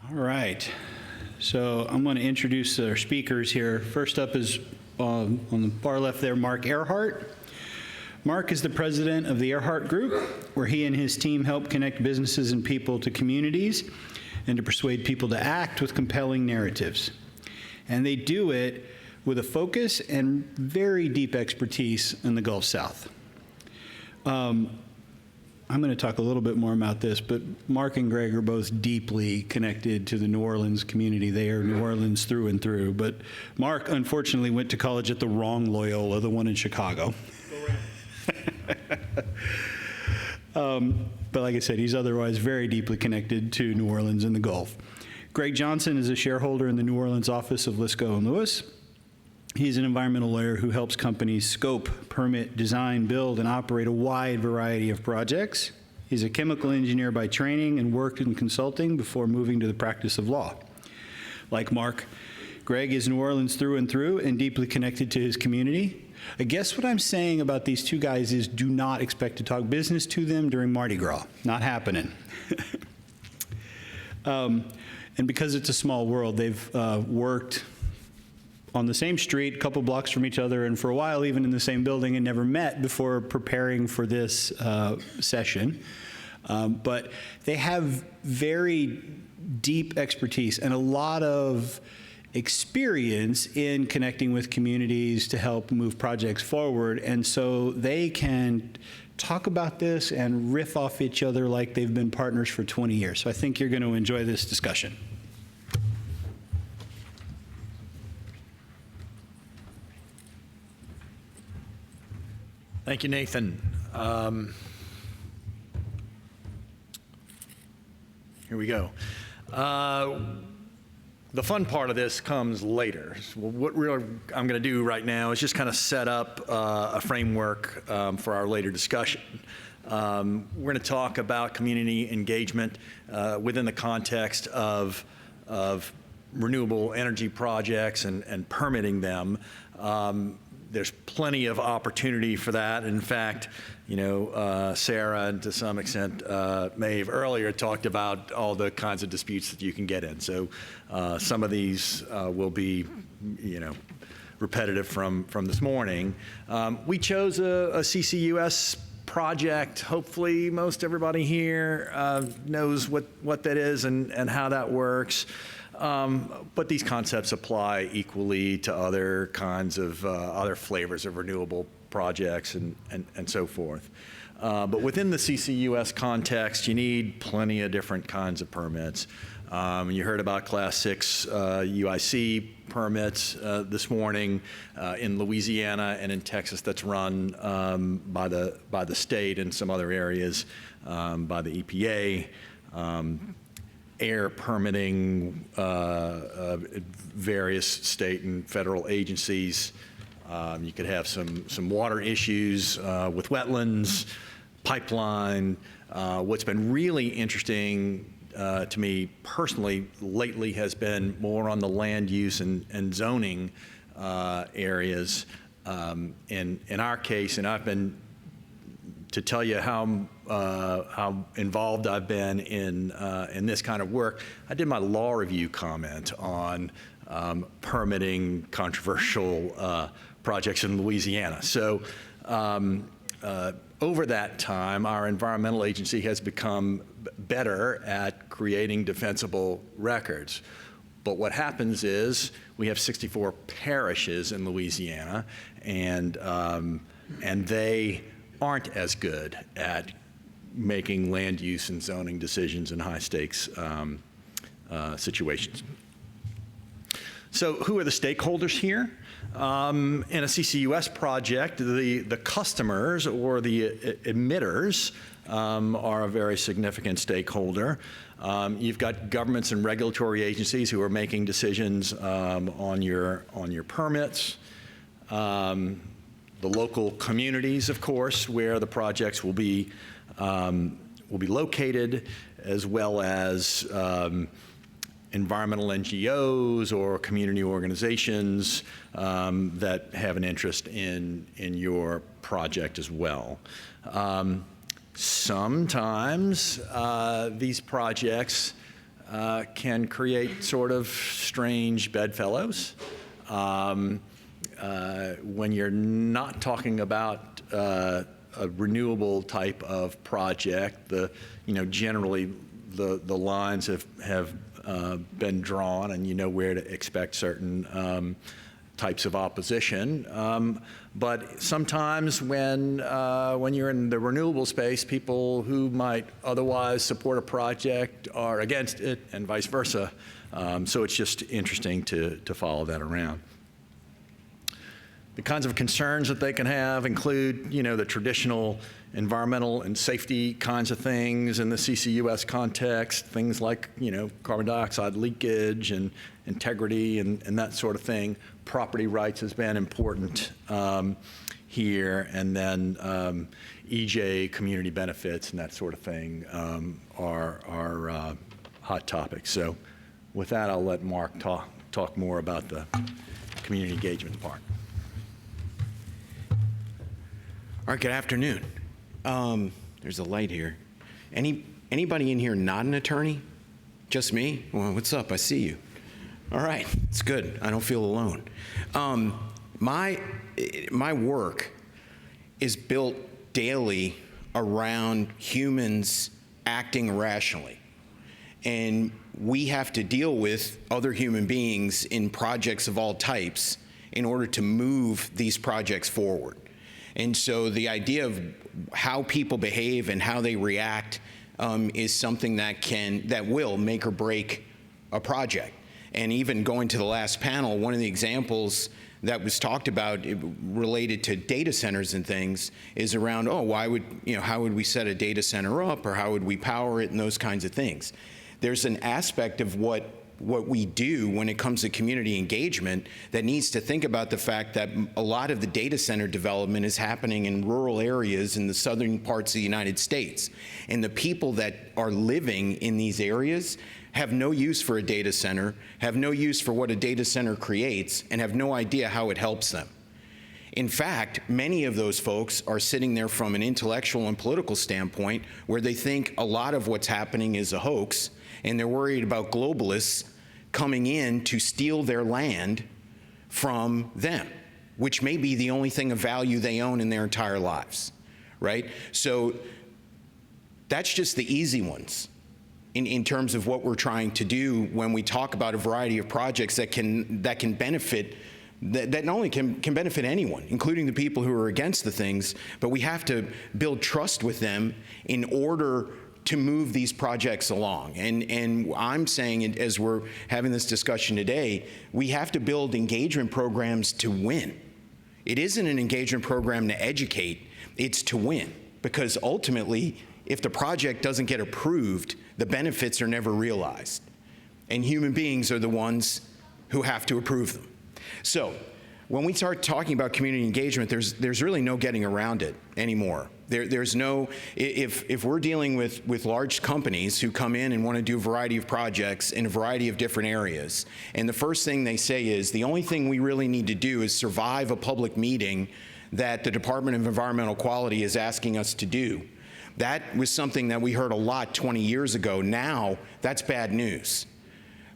All right. So I'm going to introduce our speakers here. First up is on the far left there, Mark Earhart. Mark is the president of the Earhart Group, where he and his team help connect businesses and people to communities and to persuade people to act with compelling narratives. And they do it with a focus and very deep expertise in the Gulf South. I'm going to talk a little bit more about this, but Mark and Greg are both deeply connected to the New Orleans community. They are New Orleans through and through. But Mark, unfortunately, went to college at the wrong Loyola, the one in Chicago. But like I said, he's otherwise very deeply connected to New Orleans and the Gulf. Greg Johnson is a shareholder in the New Orleans office of Lisco & Lewis. He's an environmental lawyer who helps companies scope, permit, design, build, and operate a wide variety of projects. He's a chemical engineer by training and worked in consulting before moving to the practice of law. Like Mark, Greg is New Orleans through and through and deeply connected to his community. I guess what I'm saying about these two guys is do not expect to talk business to them during Mardi Gras. Not happening. And because it's a small world, they've worked on the same street, a couple blocks from each other, and for a while even in the same building, and never met before preparing for this session. But they have very deep expertise and a lot of experience in connecting with communities to help move projects forward, and so they can talk about this and riff off each other like they've been partners for 20 years. So I think you're going to enjoy this discussion. Thank you, Nathan. Here we go. The fun part of this comes later. What really I'm going to do right now is just kind of set up a framework for our later discussion. We're going to talk about community engagement within the context of renewable energy projects and permitting them. There's plenty of opportunity for that. In fact, you know, Sarah and to some extent Maeve earlier talked about all the kinds of disputes that you can get in. So some of these will be, you know, repetitive from this morning. We chose a CCUS project. Hopefully most everybody here knows what that is and how that works. But these concepts apply equally to other kinds of other flavors of renewable projects and so forth. But within the CCUS context, you need plenty of different kinds of permits. You heard about Class 6 UIC permits this morning in Louisiana and in Texas. That's run by the state and some other areas by the EPA. Air permitting, various state and federal agencies. You could have some water issues with wetlands, pipeline. What's been really interesting to me personally lately has been more on the land use and zoning areas. In our case, and I've been to tell you how involved I've been in this kind of work. I did my law review comment on permitting controversial projects in Louisiana. So over that time, our environmental agency has become better at creating defensible records. But what happens is we have 64 parishes in Louisiana, and they aren't as good at making land use and zoning decisions in high stakes situations. So who are the stakeholders here? In a CCUS project, the customers or the emitters are a very significant stakeholder. You've got governments and regulatory agencies who are making decisions on your permits. The local communities, of course, where the projects will be located, as well as environmental NGOs or community organizations that have an interest in your project as well. Sometimes these projects can create sort of strange bedfellows. When you're not talking about a renewable type of project, generally the lines have been drawn, and you know where to expect certain types of opposition. But sometimes when you're in the renewable space, people who might otherwise support a project are against it, and vice versa. So it's just interesting to follow that around. The kinds of concerns that they can have include, the traditional environmental and safety kinds of things in the CCUS context, things like, carbon dioxide leakage and integrity and that sort of thing. Property rights has been important here, and then EJ, community benefits, and that sort of thing are hot topics. So with that, I'll let Mark talk more about the community engagement part. All right, good afternoon. There's a light here. Anybody in here not an attorney? Just me? Well, what's up? I see you. All right, it's good. I don't feel alone. My work is built daily around humans acting rationally. And we have to deal with other human beings in projects of all types in order to move these projects forward. And so the idea of how people behave and how they react is something that will make or break a project. And even going to the last panel, one of the examples that was talked about related to data centers and things is around, how would we set a data center up, or how would we power it, and those kinds of things. There's an aspect of what we do when it comes to community engagement that needs to think about the fact that a lot of the data center development is happening in rural areas in the southern parts of the United States. And the people that are living in these areas have no use for a data center, have no use for what a data center creates, and have no idea how it helps them. In fact, many of those folks are sitting there from an intellectual and political standpoint where they think a lot of what's happening is a hoax, and they're worried about globalists coming in to steal their land from them, which may be the only thing of value they own in their entire lives, right? So that's just the easy ones in terms of what we're trying to do when we talk about a variety of projects that can benefit, that not only can benefit anyone, including the people who are against the things, but we have to build trust with them in order to move these projects along. And I'm saying, as we're having this discussion today, we have to build engagement programs to win. It isn't an engagement program to educate, it's to win. Because ultimately, if the project doesn't get approved, the benefits are never realized. And human beings are the ones who have to approve them. So when we start talking about community engagement, there's really no getting around it anymore. There's no, if we're dealing with large companies who come in and want to do a variety of projects in a variety of different areas, and the first thing they say is, the only thing we really need to do is survive a public meeting that the Department of Environmental Quality is asking us to do. That was something that we heard a lot 20 years ago. Now, that's bad news.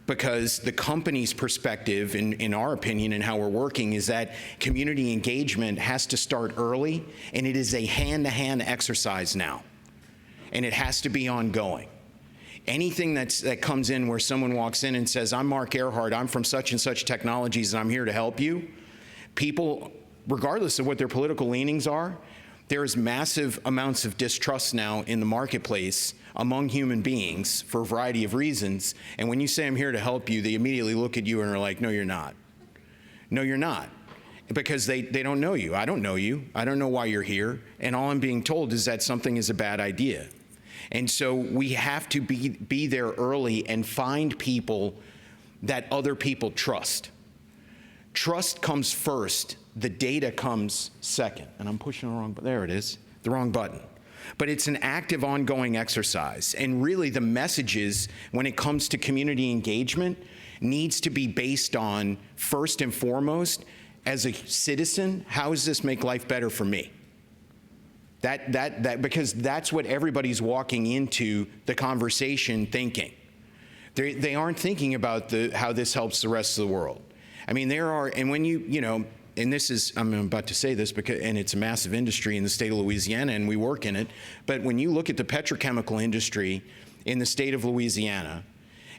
Because the company's perspective, in our opinion, and how we're working, is that community engagement has to start early, and it is a hand-to-hand exercise now. And it has to be ongoing. Anything that comes in where someone walks in and says, I'm Mark Earhart, I'm from such and such technologies, and I'm here to help you, people, regardless of what their political leanings are, there's massive amounts of distrust now in the marketplace among human beings for a variety of reasons. And when you say I'm here to help you, they immediately look at you and are like, no, you're not. No, you're not. Because they don't know you. I don't know you. I don't know why you're here. And all I'm being told is that something is a bad idea. And so we have to be there early and find people that other people trust. Trust comes first. The data comes second. And I'm pushing the wrong button. There it is, the wrong button. But it's an active, ongoing exercise. And really the messages, when it comes to community engagement, needs to be based on, first and foremost, as a citizen, how does this make life better for me? Because that's what everybody's walking into the conversation thinking. They aren't thinking about how this helps the rest of the world. I mean, and when you know, and this is, I'm about to say this because, and it's a massive industry in the state of Louisiana and we work in it, but when you look at the petrochemical industry in the state of Louisiana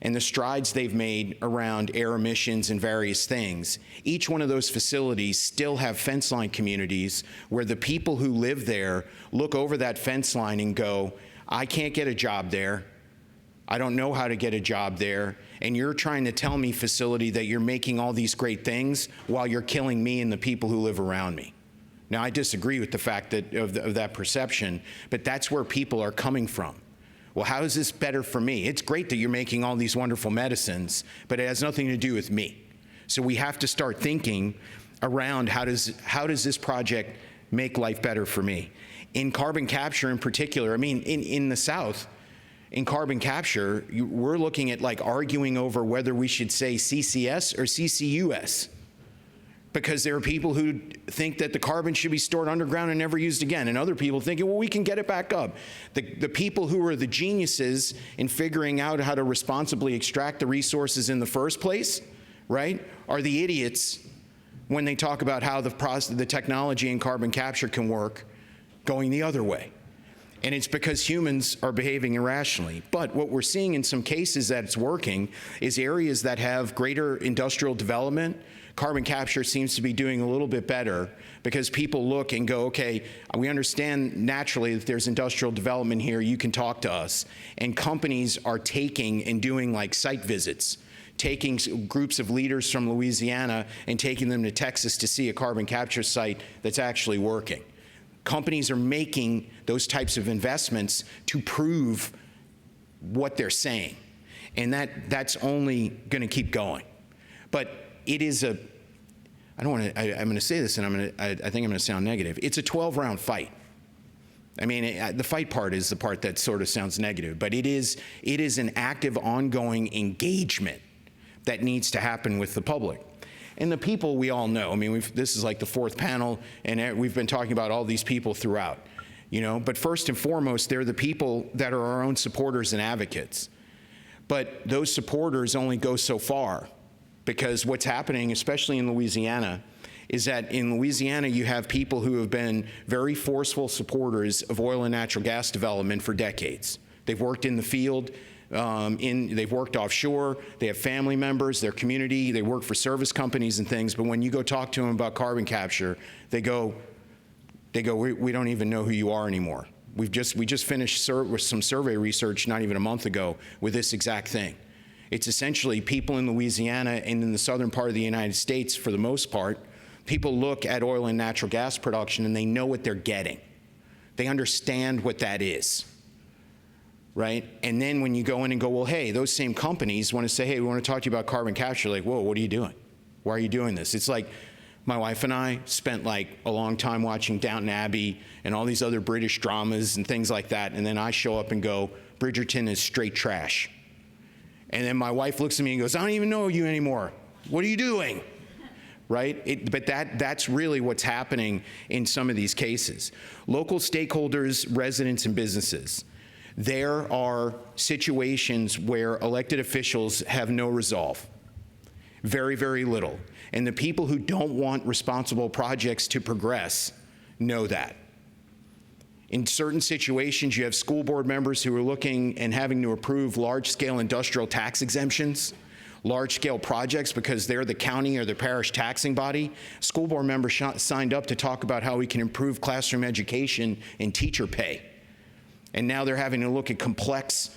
and the strides they've made around air emissions and various things, each one of those facilities still have fence line communities where the people who live there look over that fence line and go, I can't get a job there. I don't know how to get a job there, and you're trying to tell me, facility, that you're making all these great things while you're killing me and the people who live around me. Now, I disagree with the fact that of that perception, but that's where people are coming from. Well, how is this better for me? It's great that you're making all these wonderful medicines, but it has nothing to do with me. So we have to start thinking around how does this project make life better for me? In carbon capture in particular, I mean, in the South, in carbon capture, we're looking at like arguing over whether we should say CCS or CCUS, because there are people who think that the carbon should be stored underground and never used again, and other people thinking, well, we can get it back up. The people who are the geniuses in figuring out how to responsibly extract the resources in the first place, right, are the idiots when they talk about how the technology in carbon capture can work going the other way. And it's because humans are behaving irrationally. But what we're seeing in some cases that it's working is areas that have greater industrial development. Carbon capture seems to be doing a little bit better because people look and go, okay, we understand naturally that there's industrial development here, you can talk to us. And companies are taking and doing like site visits, taking groups of leaders from Louisiana and taking them to Texas to see a carbon capture site that's actually working. Companies are making those types of investments to prove what they're saying. And that's only going to keep going. But it is I'm going to say this, and I think I'm going to sound negative. It's a 12-round fight. I mean, the fight part is the part that sort of sounds negative, but it is an active, ongoing engagement that needs to happen with the public. And the people we all know. I mean, this is like the fourth panel, and we've been talking about all these people throughout, you know. But first and foremost, they're the people that are our own supporters and advocates. But those supporters only go so far, because what's happening, especially in Louisiana, is that in Louisiana you have people who have been very forceful supporters of oil and natural gas development for decades. They've worked in the field. They've worked offshore, they have family members, their community, they work for service companies and things, but when you go talk to them about carbon capture, they go, we don't even know who you are anymore. We just finished with some survey research not even a month ago with this exact thing. It's essentially people in Louisiana and in the southern part of the United States, for the most part, people look at oil and natural gas production and they know what they're getting. They understand what that is. Right? And then when you go in and go, well, hey, those same companies want to say, hey, we want to talk to you about carbon capture. Like, whoa, what are you doing? Why are you doing this? It's like my wife and I spent like a long time watching Downton Abbey and all these other British dramas and things like that. And then I show up and go, Bridgerton is straight trash. And then my wife looks at me and goes, I don't even know you anymore. What are you doing? Right? But that's really what's happening in some of these cases. Local stakeholders, residents, and businesses. There are situations where elected officials have no resolve, very, very little. And the people who don't want responsible projects to progress know that. In certain situations, you have school board members who are looking and having to approve large-scale industrial tax exemptions, large-scale projects because they're the county or the parish taxing body. School board members signed up to talk about how we can improve classroom education and teacher pay. And now they're having to look at complex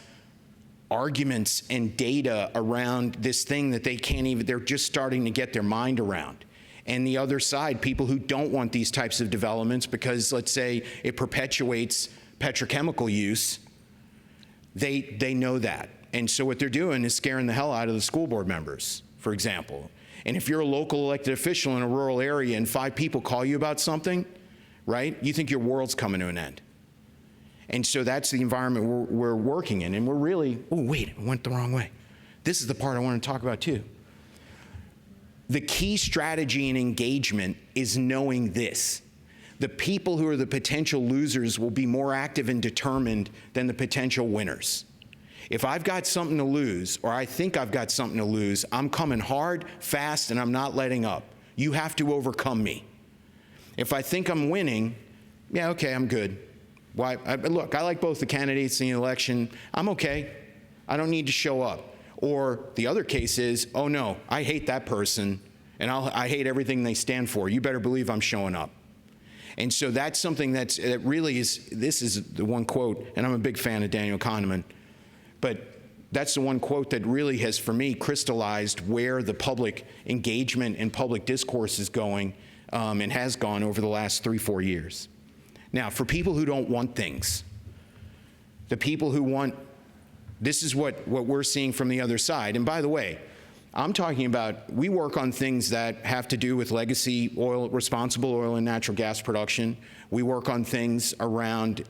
arguments and data around this thing that they're just starting to get their mind around. And the other side, people who don't want these types of developments because, let's say, it perpetuates petrochemical use, they know that. And so what they're doing is scaring the hell out of the school board members, for example. And if you're a local elected official in a rural area and 5 people call you about something, right, you think your world's coming to an end. And so that's the environment we're working in. And we're really, oh, wait, I went the wrong way. This is the part I want to talk about too. The key strategy in engagement is knowing this. The people who are the potential losers will be more active and determined than the potential winners. If I've got something to lose, or I think I've got something to lose, I'm coming hard, fast, and I'm not letting up. You have to overcome me. If I think I'm winning, yeah, okay, I'm good. Why? Look, I like both the candidates in the election. I'm okay. I don't need to show up. Or the other case is, oh no, I hate that person, and I hate everything they stand for. You better believe I'm showing up. And so that's something that really is, this is the one quote, and I'm a big fan of Daniel Kahneman, but that's the one quote that really has, for me, crystallized where the public engagement and public discourse is going and has gone over the last 3-4 years. Now, for people who don't want things, the people who want, this is what we're seeing from the other side. And by the way, I'm talking about, we work on things that have to do with legacy oil, responsible oil and natural gas production. We work on things around,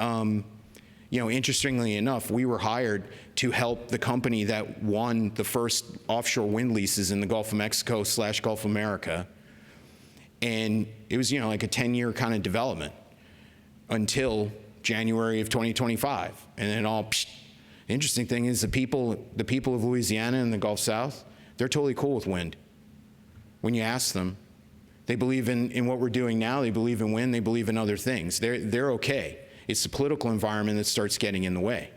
interestingly enough, we were hired to help the company that won the first offshore wind leases in the Gulf of Mexico / Gulf of America. And it was, like a 10-year kind of development until January of 2025. And then all, psh. The interesting thing is the people of Louisiana and the Gulf South, they're totally cool with wind. When you ask them, they believe in what we're doing now, they believe in wind, they believe in other things. They're okay. It's the political environment that starts getting in the way.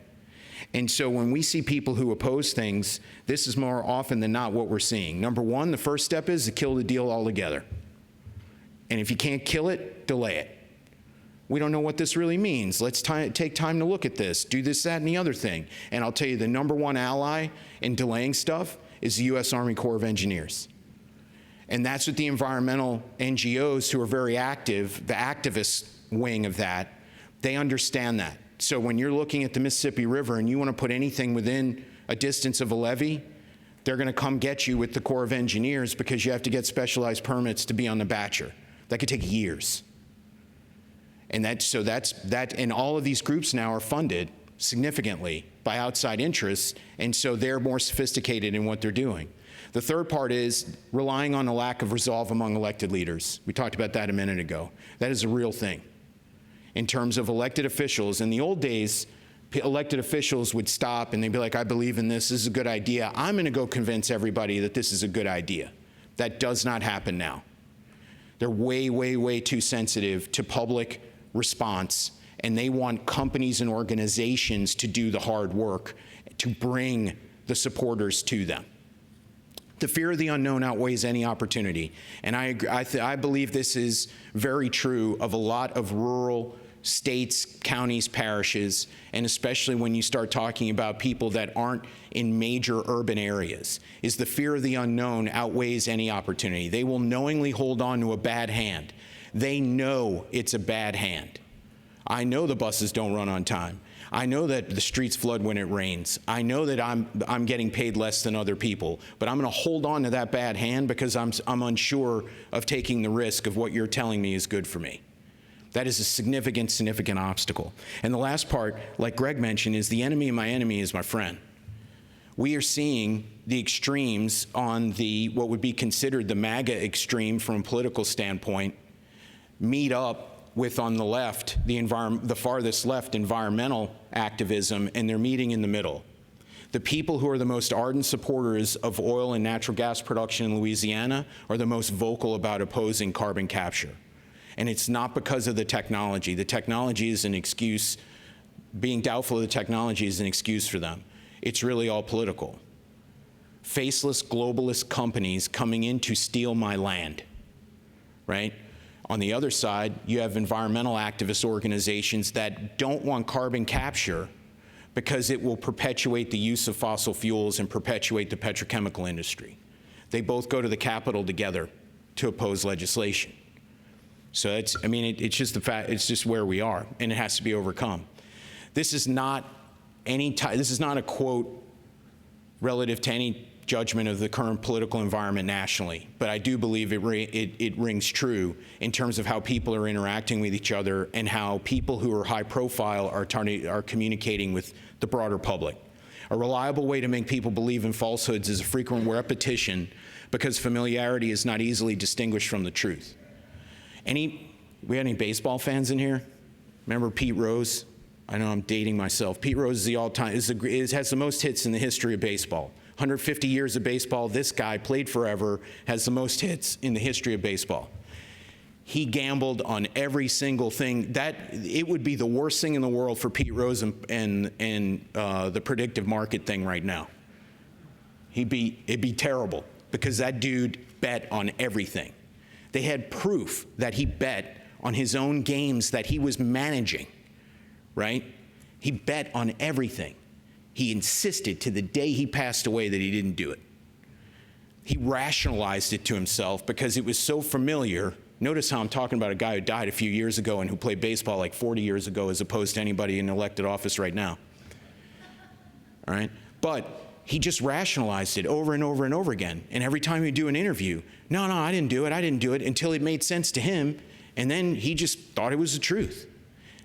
And so when we see people who oppose things, this is more often than not what we're seeing. Number one, the first step is to kill the deal altogether. And if you can't kill it, delay it. We don't know what this really means. Let's take time to look at this, do this, that, and the other thing. And I'll tell you, the number one ally in delaying stuff is the U.S. Army Corps of Engineers. And that's what the environmental NGOs who are very active, the activist wing of that, they understand that. So when you're looking at the Mississippi River and you want to put anything within a distance of a levee, they're going to come get you with the Corps of Engineers because you have to get specialized permits to be on the Batcher. That could take years. And and all of these groups now are funded significantly by outside interests, and so they're more sophisticated in what they're doing. The third part is relying on a lack of resolve among elected leaders. We talked about that a minute ago. That is a real thing. In terms of elected officials, in the old days, elected officials would stop and they'd be like, I believe in this is a good idea. I'm going to go convince everybody that this is a good idea. That does not happen now. They're way, way, way too sensitive to public response, and they want companies and organizations to do the hard work to bring the supporters to them. The fear of the unknown outweighs any opportunity, and I believe this is very true of a lot of rural states, counties, parishes, and especially when you start talking about people that aren't in major urban areas, is the fear of the unknown outweighs any opportunity. They will knowingly hold on to a bad hand. They know it's a bad hand. I know the buses don't run on time. I know that the streets flood when it rains. I know that I'm getting paid less than other people, but I'm going to hold on to that bad hand because I'm unsure of taking the risk of what you're telling me is good for me. That is a significant, significant obstacle. And the last part, like Greg mentioned, is the enemy of my enemy is my friend. We are seeing the extremes on what would be considered the MAGA extreme from a political standpoint meet up with, on the left, the farthest left, environmental activism, and they're meeting in the middle. The people who are the most ardent supporters of oil and natural gas production in Louisiana are the most vocal about opposing carbon capture. And it's not because of the technology. The technology is an excuse. Being doubtful of the technology is an excuse for them. It's really all political. Faceless globalist companies coming in to steal my land, right? On the other side, you have environmental activist organizations that don't want carbon capture because it will perpetuate the use of fossil fuels and perpetuate the petrochemical industry. They both go to the Capitol together to oppose legislation. So it's just the fact, it's just where we are, and it has to be overcome. This is not a quote relative to any judgment of the current political environment nationally, but I do believe it rings true in terms of how people are interacting with each other and how people who are high profile are communicating with the broader public. A reliable way to make people believe in falsehoods is a frequent repetition because familiarity is not easily distinguished from the truth. We had any baseball fans in here? Remember Pete Rose? I know I'm dating myself. Pete Rose is the all-time, has the most hits in the history of baseball. 150 years of baseball, this guy played forever, has the most hits in the history of baseball. He gambled on every single thing. It would be the worst thing in the world for Pete Rose and the predictive market thing right now. It'd be terrible because that dude bet on everything. They had proof that he bet on his own games that he was managing, right? He bet on everything. He insisted to the day he passed away that he didn't do it. He rationalized it to himself because it was so familiar. Notice how I'm talking about a guy who died a few years ago and who played baseball like 40 years ago as opposed to anybody in elected office right now. All right? But he just rationalized it over and over and over again. And every time he'd do an interview, no, I didn't do it, until it made sense to him. And then he just thought it was the truth.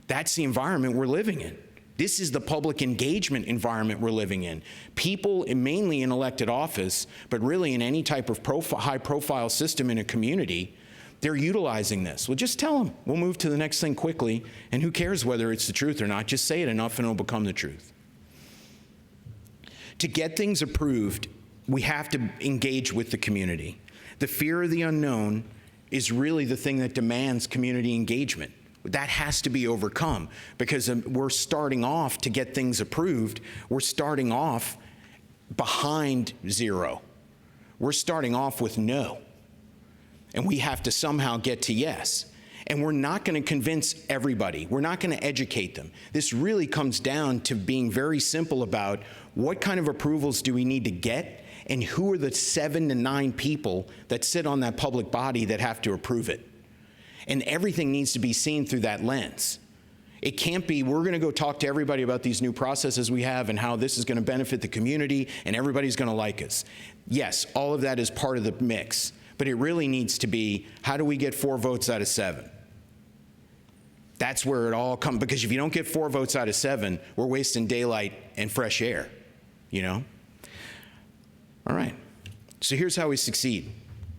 That's the environment we're living in. This is the public engagement environment we're living in. People, mainly in elected office, but really in any type of high-profile system in a community, they're utilizing this. Well, just tell them. We'll move to the next thing quickly, and who cares whether it's the truth or not? Just say it enough and it'll become the truth. To get things approved, we have to engage with the community. The fear of the unknown is really the thing that demands community engagement. That has to be overcome because we're starting off to get things approved. We're starting off behind zero. We're starting off with no. And we have to somehow get to yes. And we're not going to convince everybody. We're not going to educate them. This really comes down to being very simple about what kind of approvals do we need to get and who are the 7 to 9 people that sit on that public body that have to approve it. And everything needs to be seen through that lens. It can't be, we're going to go talk to everybody about these new processes we have and how this is going to benefit the community and everybody's going to like us. Yes, all of that is part of the mix, but it really needs to be, how do we get 4 votes out of 7? That's where it all comes, because if you don't get 4 votes out of 7, we're wasting daylight and fresh air, you know? All right, so here's how we succeed,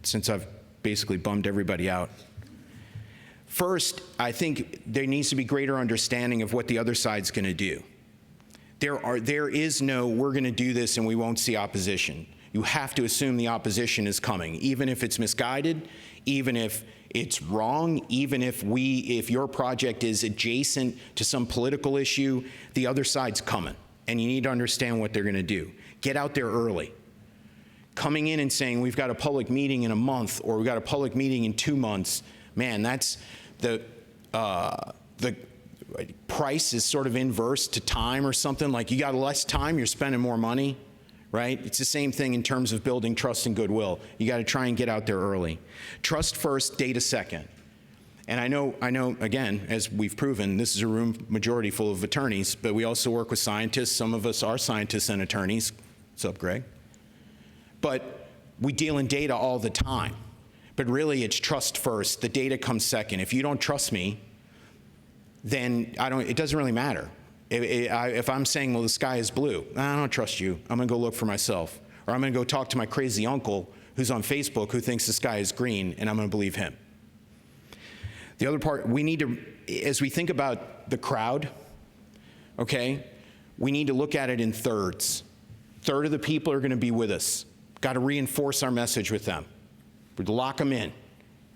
since I've basically bummed everybody out. First, I think there needs to be greater understanding of what the other side's going to do. There is no, we're going to do this and we won't see opposition. You have to assume the opposition is coming, even if it's misguided, even if it's wrong, even if your project is adjacent to some political issue, the other side's coming, and you need to understand what they're going to do. Get out there early. Coming in and saying, we've got a public meeting in a month, or we've got a public meeting in 2 months, man, that's the price is sort of inverse to time or something. Like, you got less time, you're spending more money, right? It's the same thing in terms of building trust and goodwill. You got to try and get out there early. Trust first, data second. And I know, again, as we've proven, this is a room majority full of attorneys, but we also work with scientists. Some of us are scientists and attorneys. What's up, Greg? But we deal in data all the time. But really, it's trust first. The data comes second. If you don't trust me, then it doesn't really matter. If I'm saying, well, the sky is blue, I don't trust you. I'm going to go look for myself. Or I'm going to go talk to my crazy uncle who's on Facebook who thinks the sky is green, and I'm going to believe him. The other part, we need to, as we think about the crowd, okay, we need to look at it in thirds. Third of the people are going to be with us. Got to reinforce our message with them. Lock them in.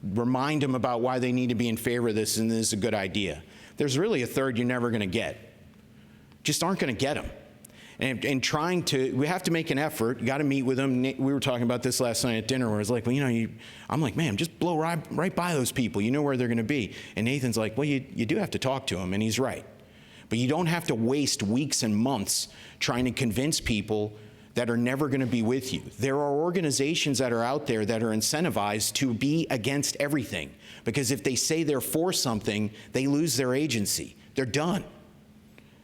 Remind them about why they need to be in favor of this and this is a good idea. There's really a third you're never going to get. Just aren't going to get them. And we have to make an effort. You got to meet with them. We were talking about this last night at dinner where it's like, well, I'm like, man, just blow right by those people. You know where they're going to be. And Nathan's like, well, you do have to talk to them, and he's right. But you don't have to waste weeks and months trying to convince people that are never going to be with you. There are organizations that are out there that are incentivized to be against everything, because if they say they're for something, they lose their agency. They're done.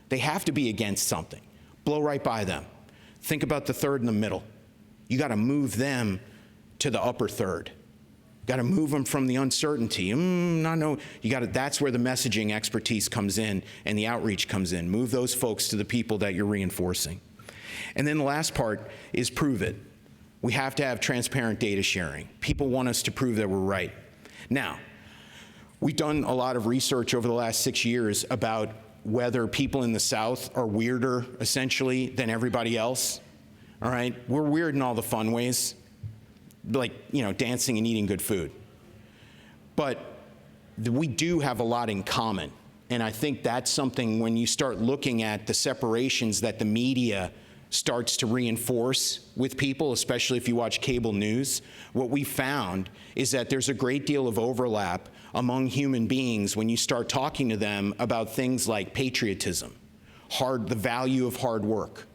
They have to be against something. Blow right by them. Think about the third in the middle. You got to move them to the upper third. Got to move them from the uncertainty. That's where the messaging expertise comes in and the outreach comes in. Move those folks to the people that you're reinforcing. And then the last part is prove it. We have to have transparent data sharing. People want us to prove that we're right. Now, we've done a lot of research over the last 6 years about whether people in the South are weirder, essentially, than everybody else. All right? We're weird in all the fun ways, like, dancing and eating good food. But we do have a lot in common. And I think that's something when you start looking at the separations that the media starts to reinforce with people, especially if you watch cable news, what we found is that there's a great deal of overlap among human beings when you start talking to them about things like patriotism, the value of hard work.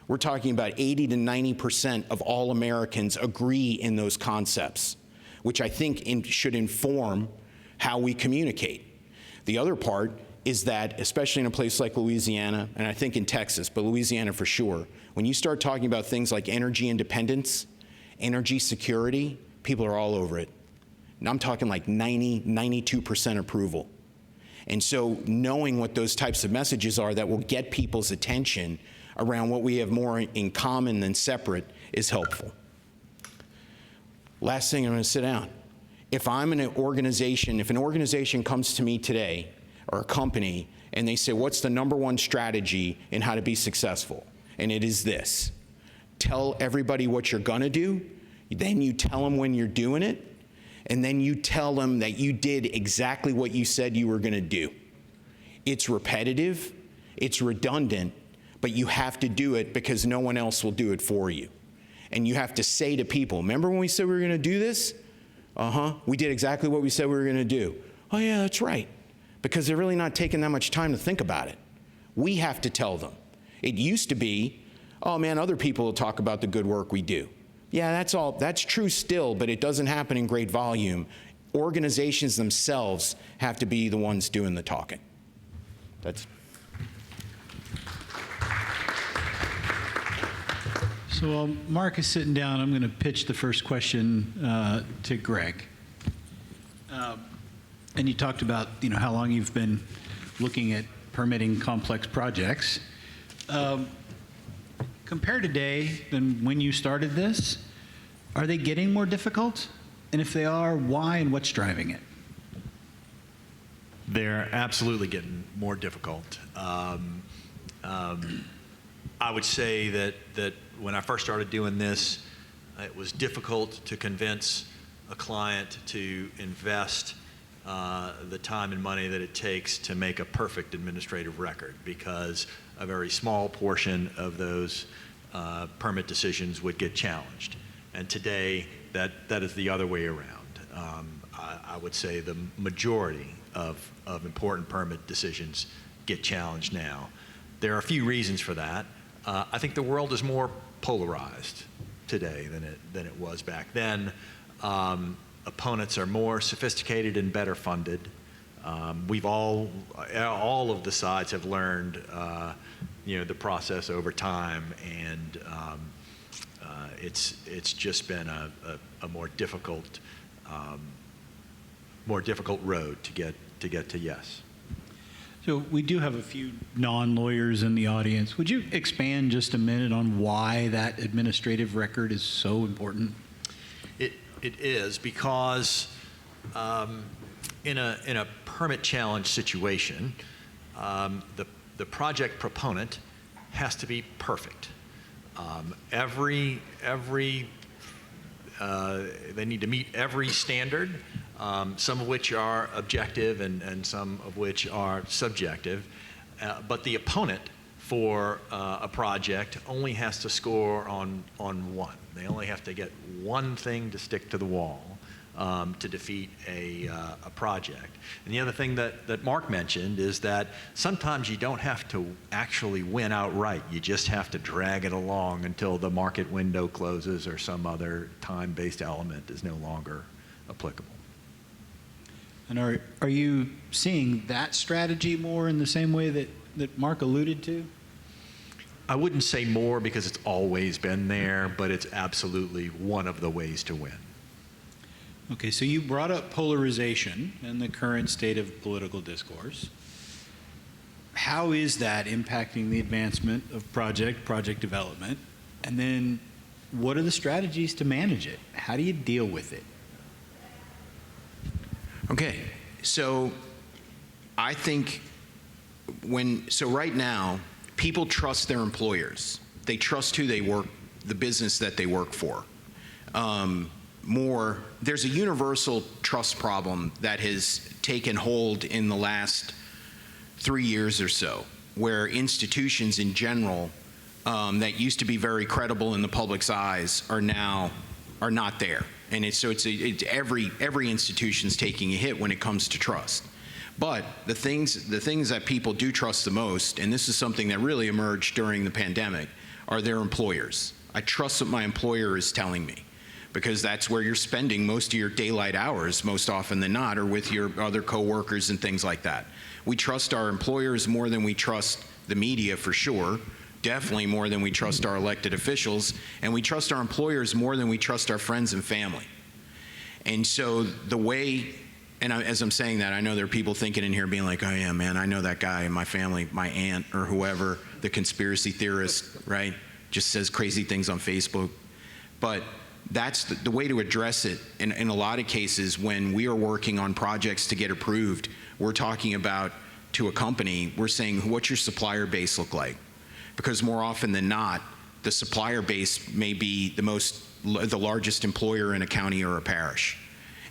We're talking about 80 to 90% of all Americans agree in those concepts, which I think should inform how we communicate. The other part is that, especially in a place like Louisiana, and I think in Texas, but Louisiana for sure, when you start talking about things like energy independence, energy security, people are all over it. And I'm talking like 90, 92% approval. And so knowing what those types of messages are that will get people's attention around what we have more in common than separate is helpful. Last thing, I'm going to sit down. If I'm in an organization, if an organization comes to me today, or a company, and they say, what's the #1 strategy in how to be successful? And it is this: tell everybody what you're gonna do, then you tell them when you're doing it, and then you tell them that you did exactly what you said you were gonna do. It's repetitive, it's redundant, but you have to do it because no one else will do it for you. And you have to say to people, remember when we said we were gonna do this? We did exactly what we said we were gonna do. Oh yeah, that's right. Because they're really not taking that much time to think about it. We have to tell them. It used to be, oh man, other people will talk about the good work we do. Yeah, that's true still, but it doesn't happen in great volume. Organizations themselves have to be the ones doing the talking. So while Mark is sitting down, I'm going to pitch the first question to Greg. And you talked about how long you've been looking at permitting complex projects. Compare today than when you started this, are they getting more difficult? And if they are, why and what's driving it? They're absolutely getting more difficult. I would say that when I first started doing this, it was difficult to convince a client to invest the time and money that it takes to make a perfect administrative record, because a very small portion of those permit decisions would get challenged. And today, that is the other way around. I would say the majority of important permit decisions get challenged now. There are a few reasons for that. I think the world is more polarized today than it was back then. Opponents are more sophisticated and better funded. We've all of the sides have learned, the process over time, and it's just been a more difficult road to get to yes. So we do have a few non-lawyers in the audience. Would you expand just a minute on why that administrative record is so important? It is because in a permit challenge situation, the project proponent has to be perfect. They need to meet every standard, some of which are objective and some of which are subjective. But the opponent for a project only has to score on one. They only have to get one thing to stick to the wall to defeat a project. And the other thing that Mark mentioned is that sometimes you don't have to actually win outright. You just have to drag it along until the market window closes or some other time-based element is no longer applicable. And are you seeing that strategy more in the same way that Mark alluded to? I wouldn't say more because it's always been there, but it's absolutely one of the ways to win. Okay, so you brought up polarization and the current state of political discourse. How is that impacting the advancement of project development? And then what are the strategies to manage it? How do you deal with it? Okay, so I think so right now, people trust their employers. They trust who they work, the business that they work for. There's a universal trust problem that has taken hold in the last 3 years or so, where institutions in general that used to be very credible in the public's eyes are not there. And it's every institution's taking a hit when it comes to trust. But the things that people do trust the most, and this is something that really emerged during the pandemic, are their employers. I trust what my employer is telling me, because that's where you're spending most of your daylight hours, most often than not, or with your other coworkers and things like that. We trust our employers more than we trust the media, for sure, definitely more than we trust our elected officials, and we trust our employers more than we trust our friends and family. And so as I'm saying that, I know there are people thinking in here being like, oh yeah, man, I know that guy in my family, my aunt or whoever, the conspiracy theorist, right? Just says crazy things on Facebook. But that's the way to address it. In a lot of cases, when we are working on projects to get approved, we're talking about, to a company, we're saying, what's your supplier base look like? Because more often than not, the supplier base may be the largest employer in a county or a parish.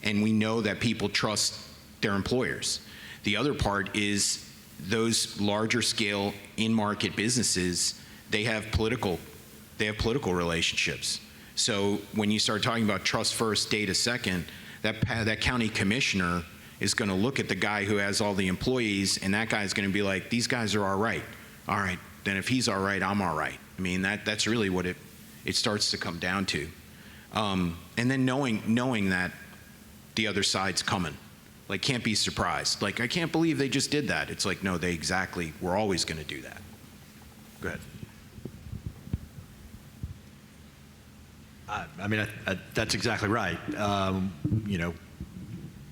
And we know that people trust their employers. The other part is those larger scale in-market businesses, they have political relationships. So when you start talking about trust first, data second, that county commissioner is going to look at the guy who has all the employees, and that guy's going to be like, these guys are all right. All right, then if he's all right, I'm all right. I mean, that's really what it starts to come down to. And then knowing that the other side's coming. Like, can't be surprised. Like, I can't believe they just did that. It's like, no, we're always going to do that. Go ahead. I mean, that's exactly right. You know,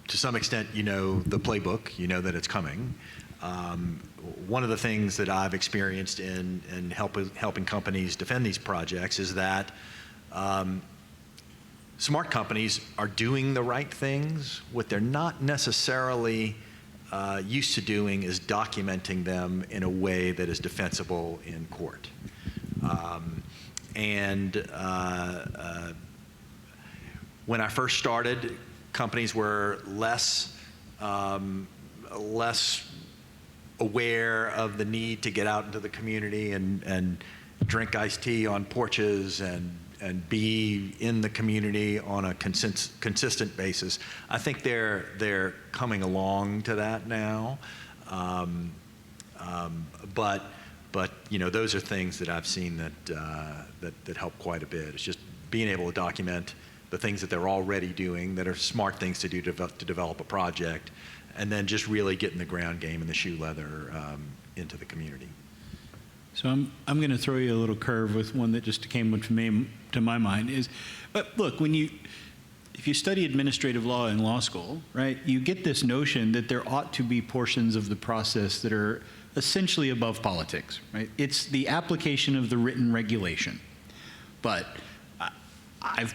to some extent, you know the playbook, you know that it's coming. One of the things that I've experienced in helping companies defend these projects is that smart companies are doing the right things. What they're not necessarily used to doing is documenting them in a way that is defensible in court. When I first started, companies were less aware of the need to get out into the community and drink iced tea on porches and be in the community on a consistent basis. I think they're coming along to that now, but you know, those are things that I've seen that help quite a bit. It's just being able to document the things that they're already doing that are smart things to do to develop a project, and then just really getting the ground game and the shoe leather into the community. So I'm going to throw you a little curve with one that just came to my mind. But look, if you study administrative law in law school, right, you get this notion that there ought to be portions of the process that are essentially above politics, right? It's the application of the written regulation. But I've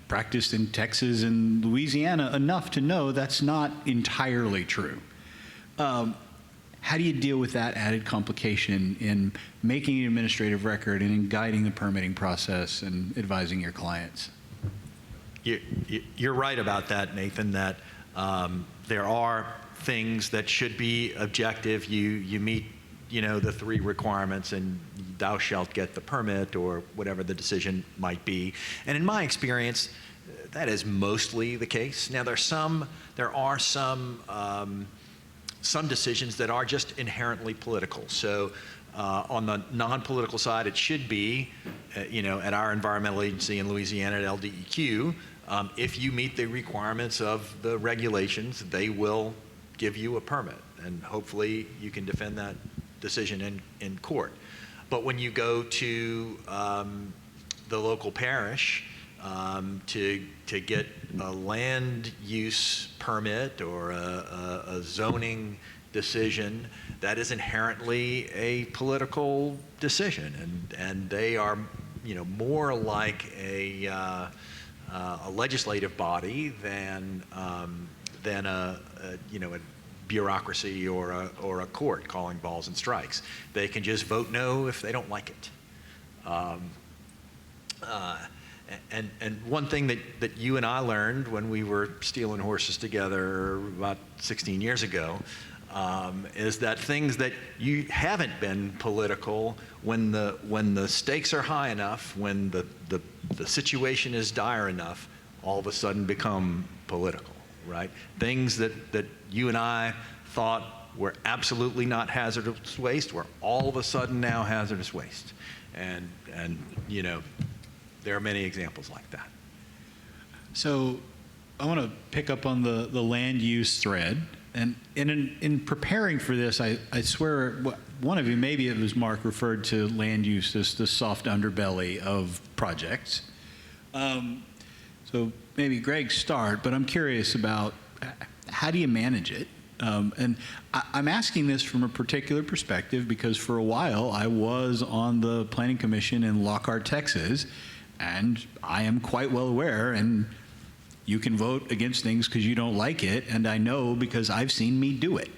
practiced in Texas and Louisiana enough to know that's not entirely true. How do you deal with that added complication in making an administrative record and in guiding the permitting process and advising your clients? You're right about that, Nathan, that there are things that should be objective. You meet, you know, the 3 requirements and thou shalt get the permit or whatever the decision might be. And in my experience, that is mostly the case. Now there are some decisions that are just inherently political. So on the non-political side, it should be, you know, at our environmental agency in Louisiana at LDEQ, if you meet the requirements of the regulations, they will give you a permit, and hopefully you can defend that decision in court. But when you go to the local parish to get a land use permit or a zoning decision, that is inherently a political decision, and they are, you know, more like a legislative body than a bureaucracy or a court calling balls and strikes. They can just vote no if they don't like it. And one thing that you and I learned when we were stealing horses together about 16 years ago is that things that you haven't been political, when the stakes are high enough, when the situation is dire enough, all of a sudden become political, right? Things that you and I thought were absolutely not hazardous waste were all of a sudden now hazardous waste. And you know, there are many examples like that. So I want to pick up on the land use thread. And in preparing for this, I swear one of you, maybe it was Mark, referred to land use as the soft underbelly of projects. So maybe Greg, start, but I'm curious about how do you manage it? And I'm asking this from a particular perspective because for a while I was on the Planning Commission in Lockhart, Texas, and I am quite well aware, and you can vote against things because you don't like it, and I know because I've seen me do it.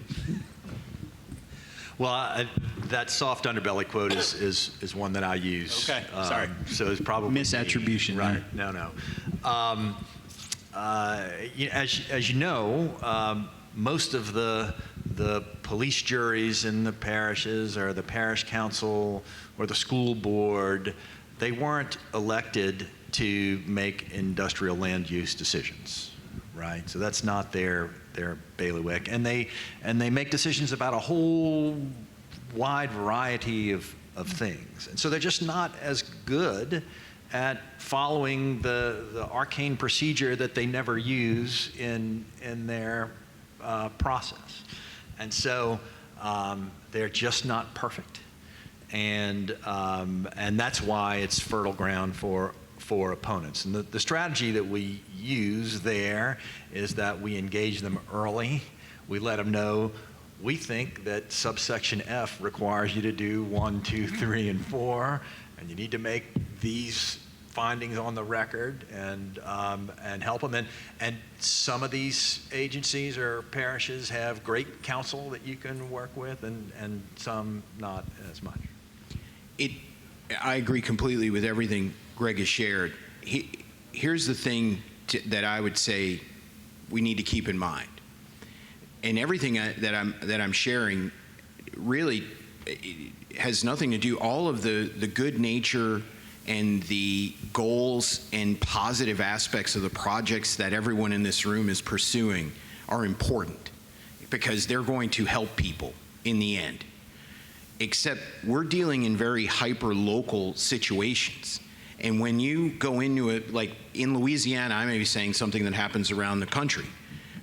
Well, that soft underbelly quote is one that I use. Okay, sorry. So it's probably Misattribution. right. No. As you know, most of the police juries in the parishes, or the parish council, or the school board, they weren't elected to make industrial land use decisions, right? So that's not their bailiwick, and they make decisions about a whole wide variety of things, and so they're just not as good at following the arcane procedure that they never use in their process, and so they're just not perfect, and that's why it's fertile ground for opponents. And the strategy that we use there is that we engage them early. We let them know we think that subsection F requires you to do 1, 2, 3, and 4, and you need to make these findings on the record and help them. And some of these agencies or parishes have great counsel that you can work with, and some not as much. I agree completely with everything Greg has shared. Here's the thing that I would say we need to keep in mind, and everything that I'm sharing really has nothing to do. All of the good nature and the goals and positive aspects of the projects that everyone in this room is pursuing are important because they're going to help people in the end. Except we're dealing in very hyper-local situations. And when you go into it, like in Louisiana, I may be saying something that happens around the country,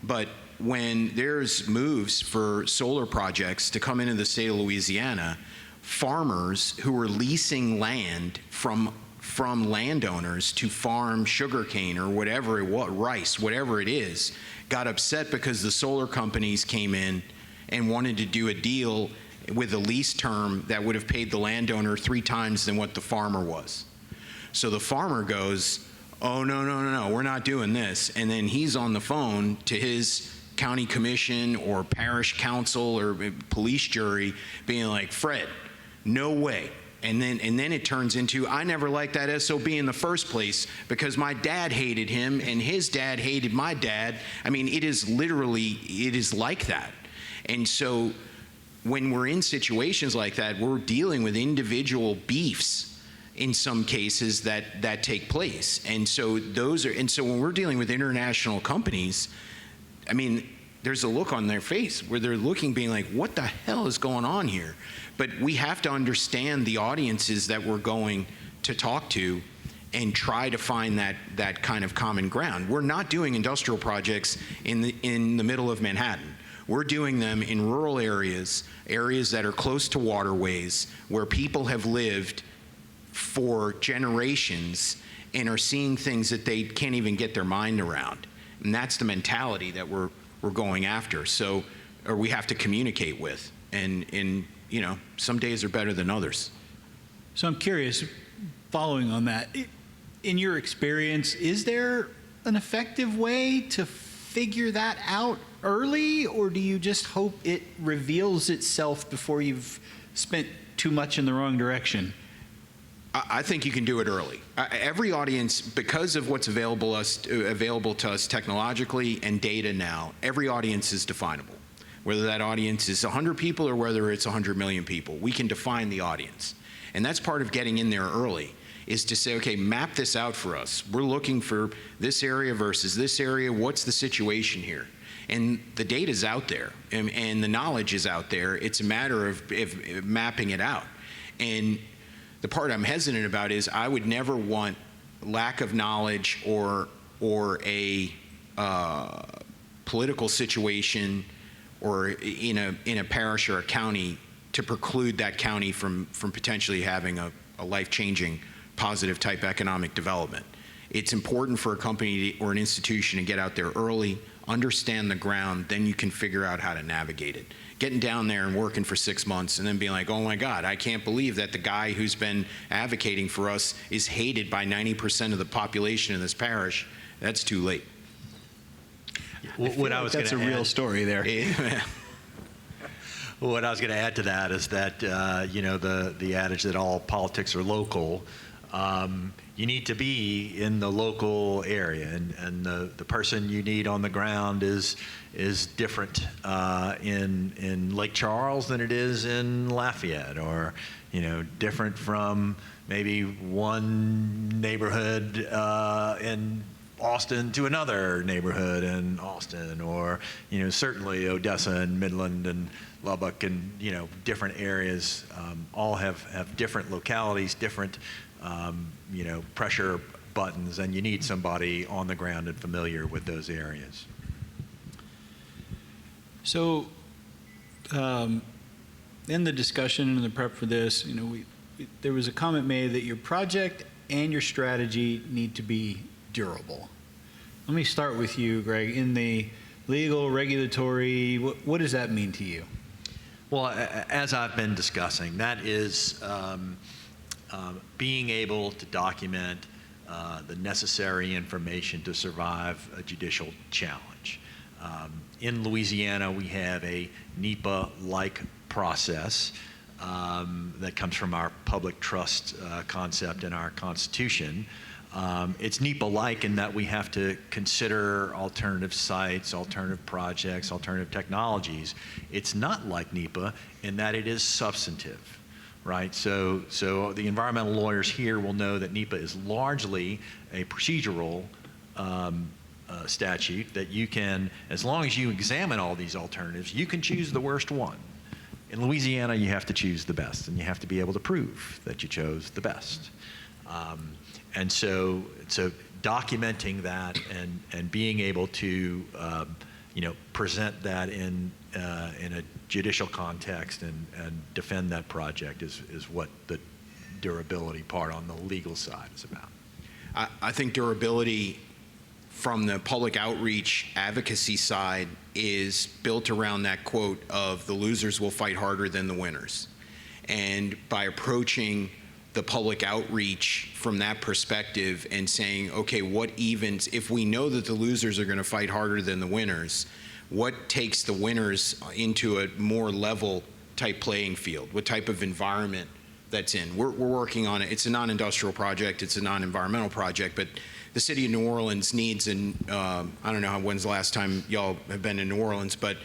but when there's moves for solar projects to come into the state of Louisiana, farmers who are leasing land from landowners to farm sugarcane or whatever it was, rice, whatever it is, got upset because the solar companies came in and wanted to do a deal with a lease term that would have paid the landowner 3 times than what the farmer was. So the farmer goes, oh, no, we're not doing this. And then he's on the phone to his county commission or parish council or police jury being like, Fred, no way. And then it turns into, I never liked that SOB in the first place because my dad hated him and his dad hated my dad. I mean, it is like that. And so when we're in situations like that, we're dealing with individual beefs in some cases that take place. And so when we're dealing with international companies, I mean, there's a look on their face where they're looking, being like, what the hell is going on here? But we have to understand the audiences that we're going to talk to and try to find that kind of common ground. We're not doing industrial projects in the middle of Manhattan. We're doing them in rural areas that are close to waterways, where people have lived for generations and are seeing things that they can't even get their mind around. And that's the mentality that we're going after. So, or we have to communicate with. And you know, some days are better than others. So I'm curious, following on that, in your experience, is there an effective way to figure that out early, or do you just hope it reveals itself before you've spent too much in the wrong direction? I think you can do it early. Every audience, because of what's available to us technologically and data now, every audience is definable. Whether that audience is 100 people or whether it's 100 million people, we can define the audience. And that's part of getting in there early, is to say, okay, map this out for us. We're looking for this area versus this area. What's the situation here? And the data's out there, and the knowledge is out there. It's a matter of mapping it out. And the part I'm hesitant about is I would never want lack of knowledge or a political situation or in a parish or a county to preclude that county from potentially having a life-changing, positive type economic development. It's important for a company or an institution to get out there early, understand the ground, then you can figure out how to navigate it. Getting down there and working for 6 months and then being like, oh my God, I can't believe that the guy who's been advocating for us is hated by 90% of the population in this parish, that's too late. What I was That's a gonna real add- story there. What I was going to add to that is that the adage that all politics are local. You need to be in the local area, and the person you need on the ground is different in Lake Charles than it is in Lafayette, or different from maybe one neighborhood in Austin to another neighborhood in Austin, or certainly Odessa and Midland and Lubbock and different areas all have different localities, different pressure buttons, and you need somebody on the ground and familiar with those areas. So, in the discussion and the prep for this, there was a comment made that your project and your strategy need to be durable. Let me start with you, Greg. In the legal, regulatory, what does that mean to you? Well, as I've been discussing, that is being able to document the necessary information to survive a judicial challenge. In Louisiana, we have a NEPA-like process that comes from our public trust concept in our Constitution. It's NEPA-like in that we have to consider alternative sites, alternative projects, alternative technologies. It's not like NEPA in that it is substantive, right? So the environmental lawyers here will know that NEPA is largely a procedural statute that you can, as long as you examine all these alternatives, you can choose the worst one. In Louisiana, you have to choose the best, and you have to be able to prove that you chose the best. And so documenting that and being able to present that in a judicial context and defend that project is what the durability part on the legal side is about. I think durability from the public outreach advocacy side is built around that quote of the losers will fight harder than the winners. And by approaching the public outreach from that perspective and saying, okay, what evens, if we know that the losers are going to fight harder than the winners, what takes the winners into a more level type playing field? What type of environment that's in? We're working on it. It's a non-industrial project. It's a non-environmental project, but the city of New Orleans needs, and I don't know when's the last time y'all have been in New Orleans, but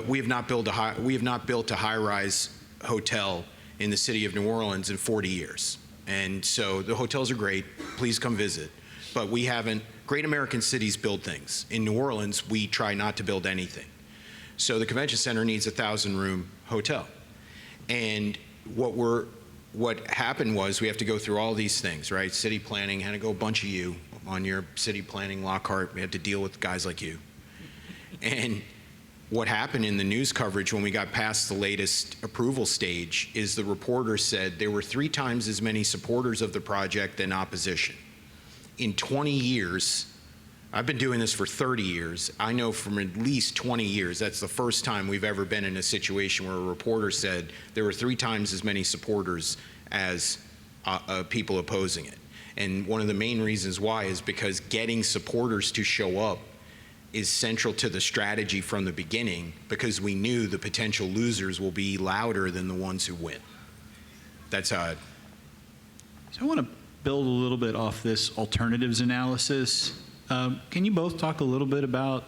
we have not built a high-rise hotel in the city of New Orleans in 40 years. And so the hotels are great. Please come visit. But we haven't. Great American cities build things. In New Orleans, we try not to build anything. So the convention center needs a 1,000-room hotel. And what happened was we have to go through all these things, right? City planning, had to go a bunch of you on your city planning, Lockhart. We had to deal with guys like you. And what happened in the news coverage when we got past the latest approval stage is the reporter said there were 3 times as many supporters of the project than opposition. In 20 years, I've been doing this for 30 years, I know from at least 20 years, that's the first time we've ever been in a situation where a reporter said there were 3 times as many supporters as people opposing it. And one of the main reasons why is because getting supporters to show up is central to the strategy from the beginning, because we knew the potential losers will be louder than the ones who win. That's how it. So I want to build a little bit off this alternatives analysis. Can you both talk a little bit about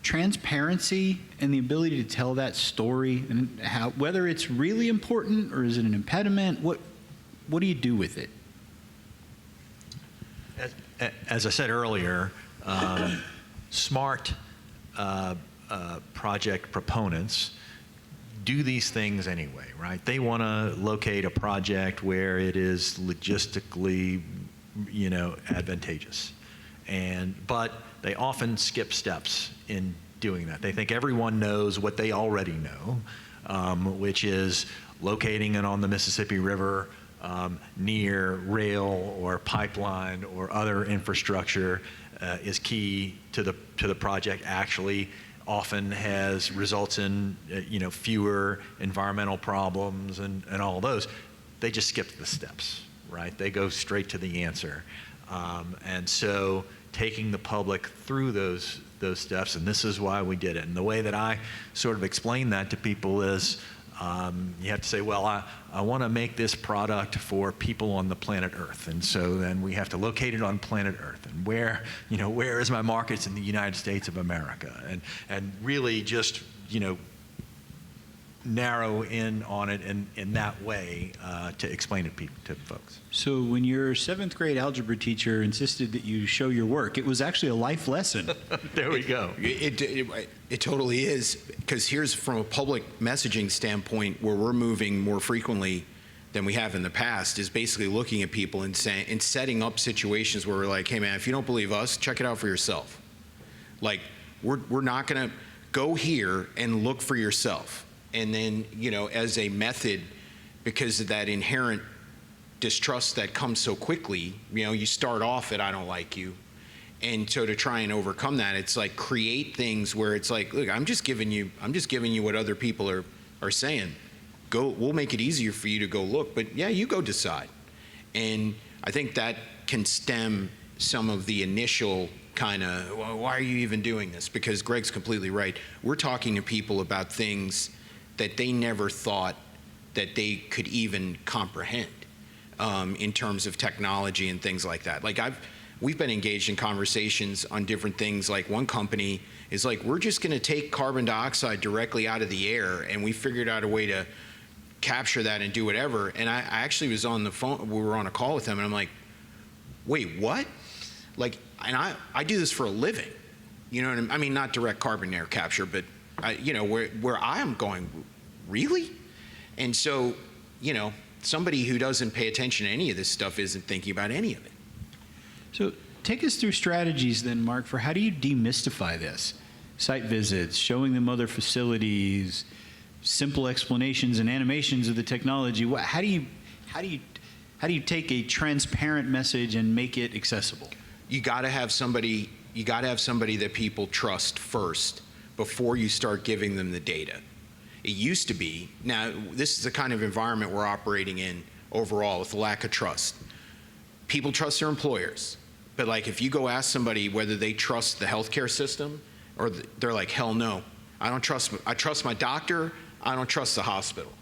transparency and the ability to tell that story, and how, whether it's really important or is it an impediment? What do you do with it? As I said earlier, smart project proponents do these things anyway, right? They want to locate a project where it is logistically, advantageous, but they often skip steps in doing that. They think everyone knows what they already know, which is locating it on the Mississippi River, near rail or pipeline or other infrastructure is key to the project. Actually, often results in fewer environmental problems and all those. They just skip the steps, right? They go straight to the answer, and so taking the public through those steps, and this is why we did it. And the way that I sort of explain that to people is, you have to say, well, I want to make this product for people on the planet Earth, and so then we have to locate it on planet Earth. And where is my markets in the United States of America? And really just, narrow in on it in that way to explain it to folks. So when your 7th grade algebra teacher insisted that you show your work, it was actually a life lesson. There we go. It totally is, because here's, from a public messaging standpoint, where we're moving more frequently than we have in the past, is basically looking at people and saying, and setting up situations where we're like, hey man, if you don't believe us, check it out for yourself. Like, we're not going to go here and look for yourself. And then, as a method, because of that inherent distrust that comes so quickly, you start off at, I don't like you. And so to try and overcome that, it's like, create things where it's like, look, I'm just giving you what other people are saying. We'll make it easier for you to go look, but yeah, you go decide. And I think that can stem some of the initial kind of, well, why are you even doing this? Because Greg's completely right. We're talking to people about things that they never thought that they could even comprehend, in terms of technology and things like that. Like, we've been engaged in conversations on different things. Like, one company is like, we're just going to take carbon dioxide directly out of the air, and we figured out a way to capture that and do whatever. And I actually was on the phone, we were on a call with them, and I'm like, wait, what? Like, and I do this for a living, what I mean? Not direct carbon air capture, but where I am going, really? And so, somebody who doesn't pay attention to any of this stuff isn't thinking about any of it. So take us through strategies then, Mark, for how do you demystify this? Site visits, showing them other facilities, simple explanations and animations of the technology. How do you take a transparent message and make it accessible? You got to have somebody that people trust first before you start giving them the data. It used to be, now this is the kind of environment we're operating in overall, with the lack of trust. People trust their employers, but like, if you go ask somebody whether they trust the healthcare system, or they're like, hell no, I trust my doctor, I don't trust the hospital.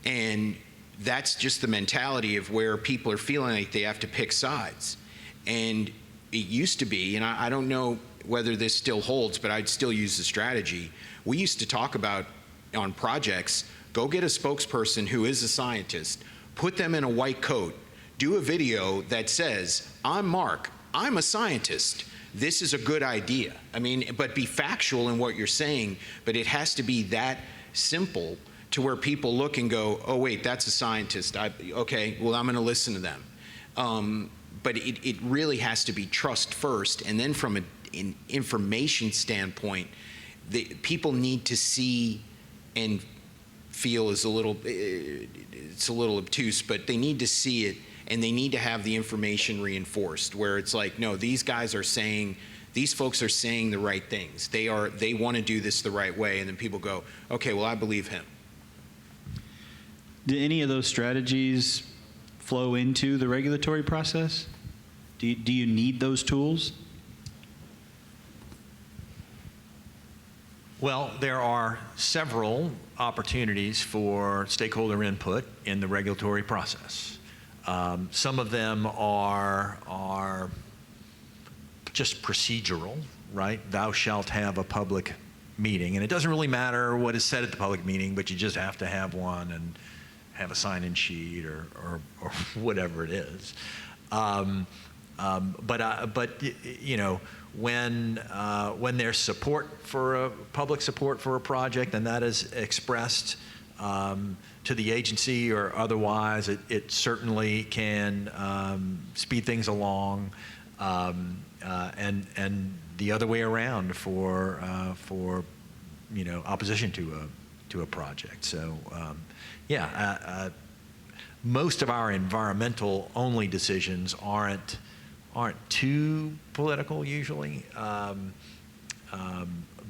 And that's just the mentality of where people are feeling like they have to pick sides. And it used to be, and I don't know whether this still holds, but I'd still use the strategy. We used to talk about, on projects, go get a spokesperson who is a scientist, put them in a white coat, do a video that says, I'm Mark, I'm a scientist, this is a good idea. I mean, but be factual in what you're saying, but it has to be that simple to where people look and go, oh wait, that's a scientist, okay, well, I'm gonna listen to them. But it really has to be trust first, and then from an information standpoint, people need to see and feel it's a little obtuse, but they need to see it, and they need to have the information reinforced, where it's like, no, these folks are saying the right things. They want to do this the right way, and then people go, okay, well, I believe him. Do any of those strategies flow into the regulatory process? Do you need those tools? Well, there are several opportunities for stakeholder input in the regulatory process. Some of them are just procedural, right? Thou shalt have a public meeting, and it doesn't really matter what is said at the public meeting, but you just have to have one and have a sign-in sheet or whatever it is. But you know, when there's public support for a project, and that is expressed to the agency or otherwise, it certainly can speed things along, and the other way around for you know, opposition to a project. So most of our environmental only decisions aren't too political usually,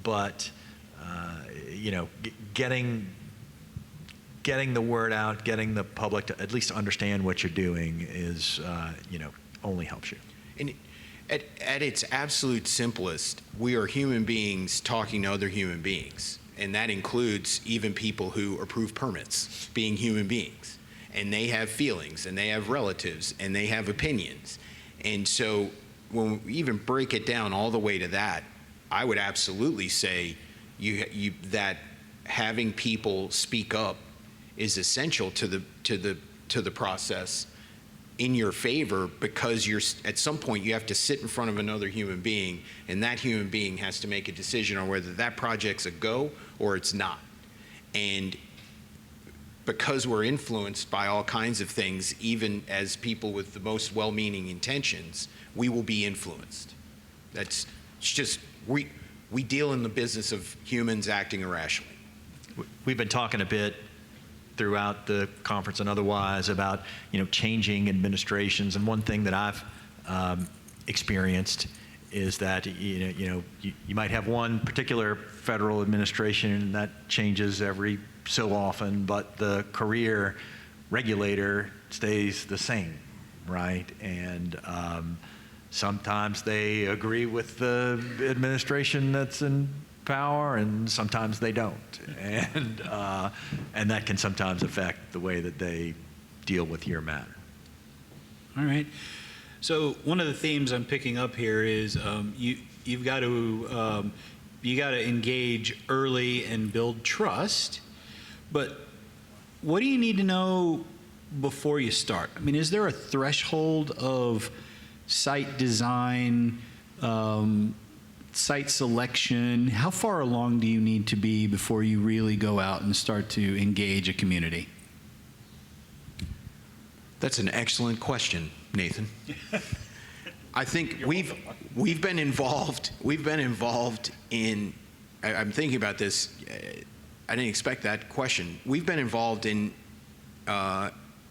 but you know, getting the word out, getting the public to at least understand what you're doing is you know, only helps you. And at its absolute simplest, we are human beings talking to other human beings, and that includes even people who approve permits being human beings, and they have feelings, and they have relatives, and they have opinions. And so when we even break it down all the way to that, I would absolutely say that having people speak up is essential to the process in your favor, because at some point you have to sit in front of another human being, and that human being has to make a decision on whether that project's a go or it's not. And because we're influenced by all kinds of things, even as people with the most well-meaning intentions, we will be influenced. It's just, we deal in the business of humans acting irrationally. We've been talking a bit throughout the conference and otherwise about, you know, changing administrations, and one thing that I've experienced is that you might have one particular federal administration that changes every so often, but the career regulator stays the same, right? And sometimes they agree with the administration that's in power, and sometimes they don't, and that can sometimes affect the way that they deal with your matter. All right. So one of the themes I'm picking up here is you've got to engage early and build trust. But what do you need to know before you start? I mean, is there a threshold of site design, site selection? How far along do you need to be before you really go out and start to engage a community? That's an excellent question, Nathan. I think we've been involved in, I'm thinking about this, I didn't expect that question. We've been involved in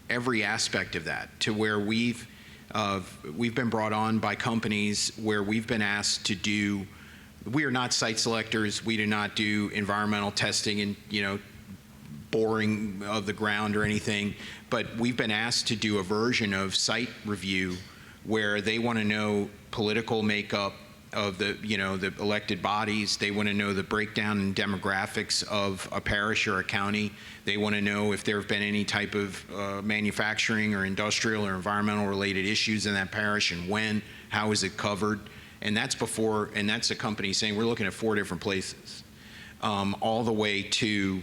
every aspect of that, to where we've been brought on by companies where we've been asked to do, we are not site selectors, we do not do environmental testing and, you know, boring of the ground or anything, but we've been asked to do a version of site review where they want to know political makeup of the, you know, the elected bodies. They want to know the breakdown and demographics of a parish or a county. They want to know if there have been any type of manufacturing or industrial or environmental related issues in that parish, and when, how is it covered? And that's before, and that's a company saying we're looking at 4 different places, all the way to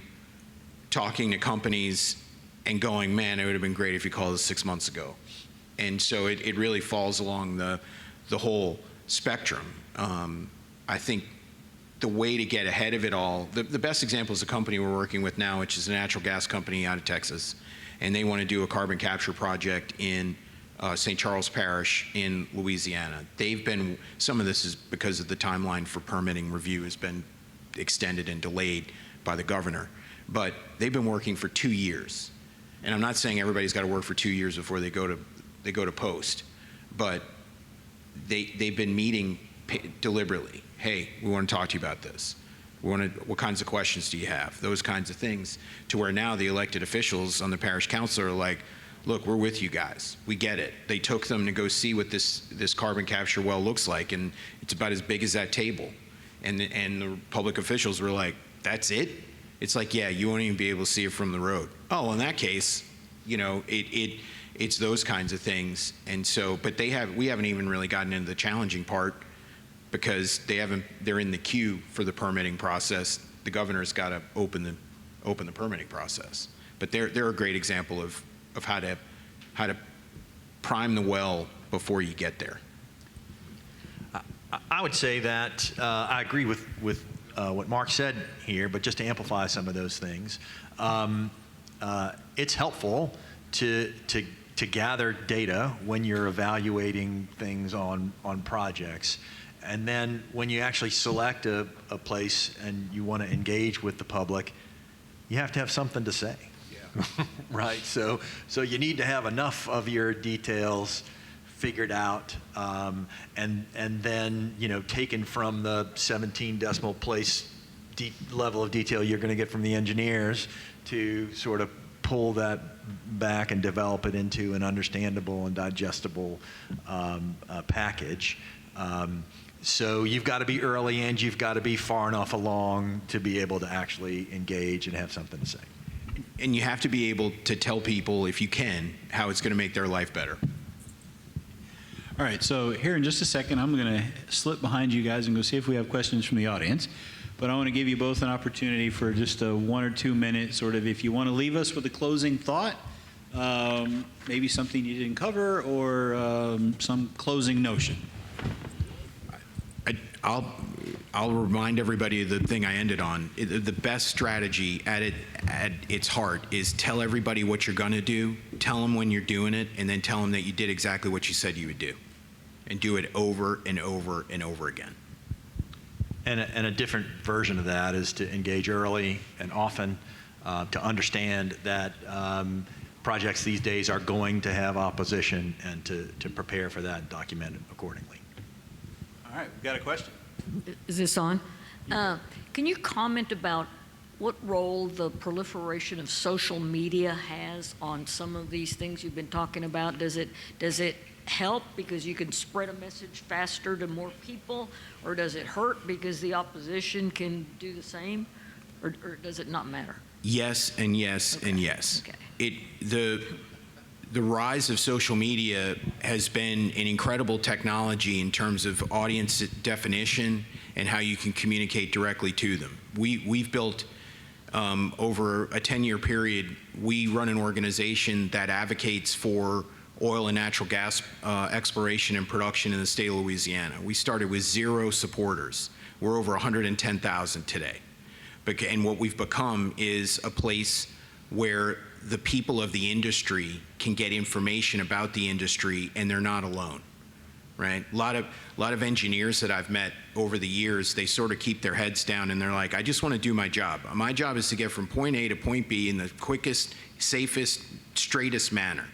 talking to companies and going, man, it would have been great if you called us 6 months ago. And so it really falls along the whole spectrum. I think the way to get ahead of it all, the best example is a company we're working with now, which is a natural gas company out of Texas, and they want to do a carbon capture project in St. Charles Parish in Louisiana. Some of this is because of the timeline for permitting review has been extended and delayed by the governor, but they've been working for 2 years. And I'm not saying everybody's got to work for 2 years before they go to post, but they've been meeting deliberately. Hey, we want to talk to you about this. What kinds of questions do you have? Those kinds of things, to where now the elected officials on the parish council are like, look, we're with you guys. We get it. They took them to go see what this carbon capture well looks like, and it's about as big as that table. And the public officials were like, that's it? It's like, yeah, you won't even be able to see it from the road. Oh, in that case, it's those kinds of things. And so, but we haven't even really gotten into the challenging part, because they're in the queue for the permitting process. The governor's got to open the permitting process. But they're a great example of how to prime the well before you get there. I would say that I agree with what Mark said here, but just to amplify some of those things, it's helpful to gather data when you're evaluating things on projects. And then when you actually select a place and you want to engage with the public, you have to have something to say. Yeah. Right? So you need to have enough of your details figured out, and then, taken from the 17 decimal place level of detail you're going to get from the engineers to sort of pull that back and develop it into an understandable and digestible package. So you've got to be early, and you've got to be far enough along to be able to actually engage and have something to say. And you have to be able to tell people, if you can, how it's going to make their life better. All right, so here in just a second, I'm going to slip behind you guys and go see if we have questions from the audience. But I want to give you both an opportunity for just a 1 or 2 minute sort of, if you want to leave us with a closing thought, maybe something you didn't cover, or some closing notion. I'll remind everybody of the thing I ended on. The best strategy at its heart is tell everybody what you're going to do, tell them when you're doing it, and then tell them that you did exactly what you said you would do. And do it over and over and over again. And a different version of that is to engage early and often, to understand that projects these days are going to have opposition, and to prepare for that and document it accordingly. All right, we've got a question. Is this on? Can you comment about what role the proliferation of social media has on some of these things you've been talking about? Does it help because you can spread a message faster to more people, or does it hurt because the opposition can do the same, or does it not matter? Yes and yes and yes. Okay. The rise of social media has been an incredible technology in terms of audience definition and how you can communicate directly to them. We've built, over a 10-year period, we run an organization that advocates for oil and natural gas exploration and production in the state of Louisiana. We started with 0 supporters. We're over 110,000 today. And what we've become is a place where the people of the industry can get information about the industry, and they're not alone, right? A lot of engineers that I've met over the years, they sort of keep their heads down, and they're like, I just want to do my job. My job is to get from point A to point B in the quickest, safest, straightest manner.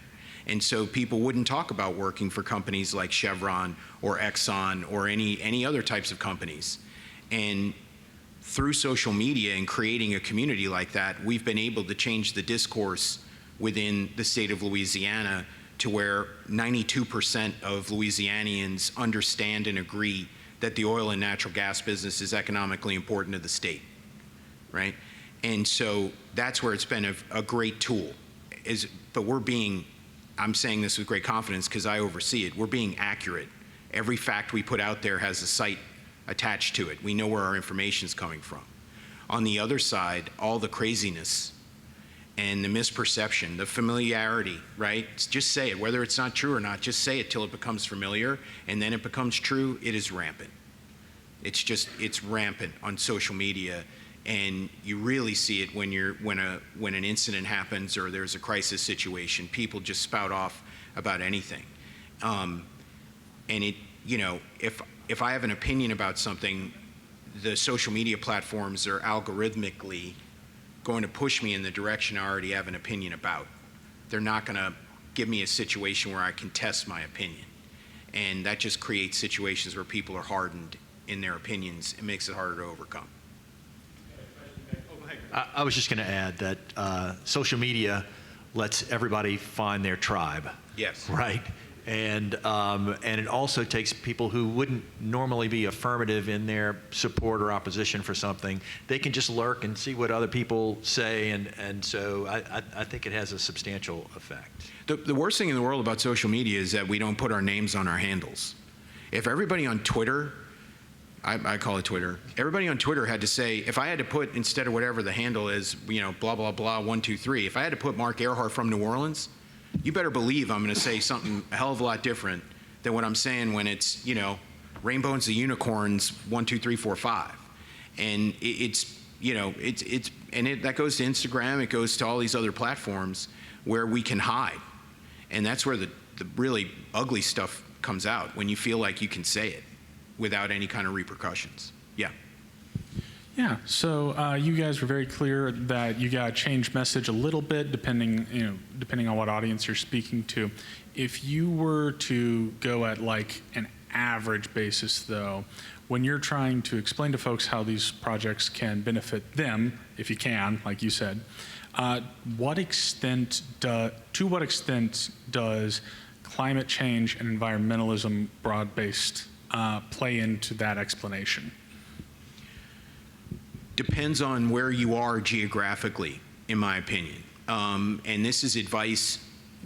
And so people wouldn't talk about working for companies like Chevron or Exxon or any other types of companies. And through social media and creating a community like that, we've been able to change the discourse within the state of Louisiana to where 92% of Louisianians understand and agree that the oil and natural gas business is economically important to the state, right? And so that's where it's been a great tool. But I'm saying this with great confidence because I oversee it, we're being accurate. Every fact we put out there has a site attached to it. We know where our information is coming from. On the other side, all the craziness and the misperception, the familiarity, right? Just say it, whether it's not true or not, just say it till it becomes familiar, and then it becomes true. It is rampant. It's rampant on social media, and you really see it when an incident happens or there's a crisis situation. People just spout off about anything, and if I have an opinion about something, the social media platforms are algorithmically going to push me in the direction I already have an opinion about. They're not going to give me a situation where I can test my opinion. And that just creates situations where people are hardened in their opinions. It makes it harder to overcome. I was just going to add that social media lets everybody find their tribe. Yes. Right? And it also takes people who wouldn't normally be affirmative in their support or opposition for something. They can just lurk and see what other people say, and so I think it has a substantial effect. The worst thing in the world about social media is that we don't put our names on our handles. If everybody on Twitter, I call it Twitter, everybody on Twitter had to say, if I had to put, instead of whatever the handle is, blah, blah, blah, 123, if I had to put Mark Earhart from New Orleans, you better believe I'm going to say something a hell of a lot different than what I'm saying when it's, rainbows and unicorns, 1, 2, 3, 4, 5. And that goes to Instagram, it goes to all these other platforms where we can hide. And that's where the really ugly stuff comes out, when you feel like you can say it without any kind of repercussions. Yeah. Yeah, so you guys were very clear that you got to change message a little bit depending on what audience you're speaking to. If you were to go at like an average basis, though, when you're trying to explain to folks how these projects can benefit them, if you can, like you said, to what extent does climate change and environmentalism broad-based play into that explanation? Depends on where you are geographically, in my opinion. And this is advice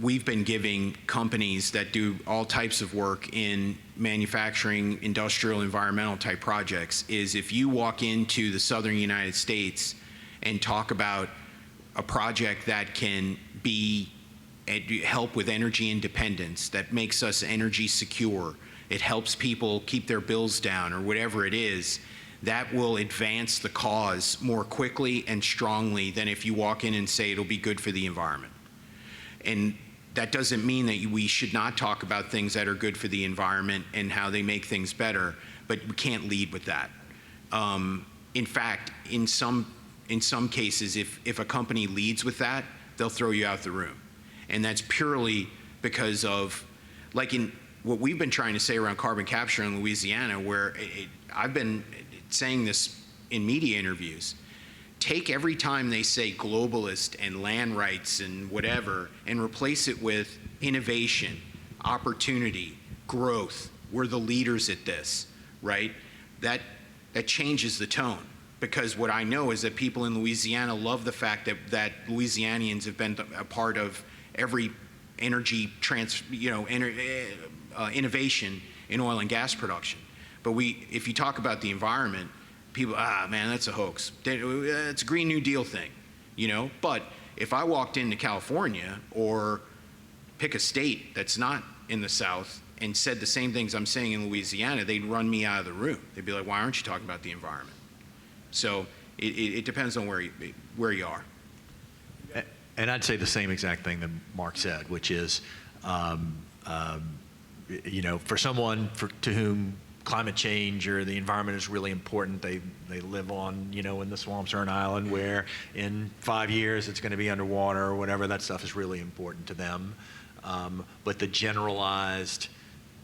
we've been giving companies that do all types of work in manufacturing, industrial, environmental type projects, is if you walk into the southern United States and talk about a project that can help with energy independence, that makes us energy secure, it helps people keep their bills down or whatever it is, that will advance the cause more quickly and strongly than if you walk in and say it'll be good for the environment. And that doesn't mean that we should not talk about things that are good for the environment and how they make things better, but we can't lead with that. In fact, in some cases, if a company leads with that, they'll throw you out the room. And that's purely because of, like in what we've been trying to say around carbon capture in Louisiana, where I've been saying this in media interviews, take every time they say globalist and land rights and whatever and replace it with innovation, opportunity, growth. We're the leaders at this, right? That changes the tone, because what I know is that people in Louisiana love the fact that Louisianians have been a part of every energy innovation in oil and gas production. But if you talk about the environment, people, man, that's a hoax. It's a Green New Deal thing, But if I walked into California or pick a state that's not in the South and said the same things I'm saying in Louisiana, they'd run me out of the room. They'd be like, why aren't you talking about the environment? So it depends on where you are. And I'd say the same exact thing that Mark said, which is, for someone to whom climate change or the environment is really important, they live on, in the swamps or an island where in 5 years it's going to be underwater or whatever, that stuff is really important to them. But the generalized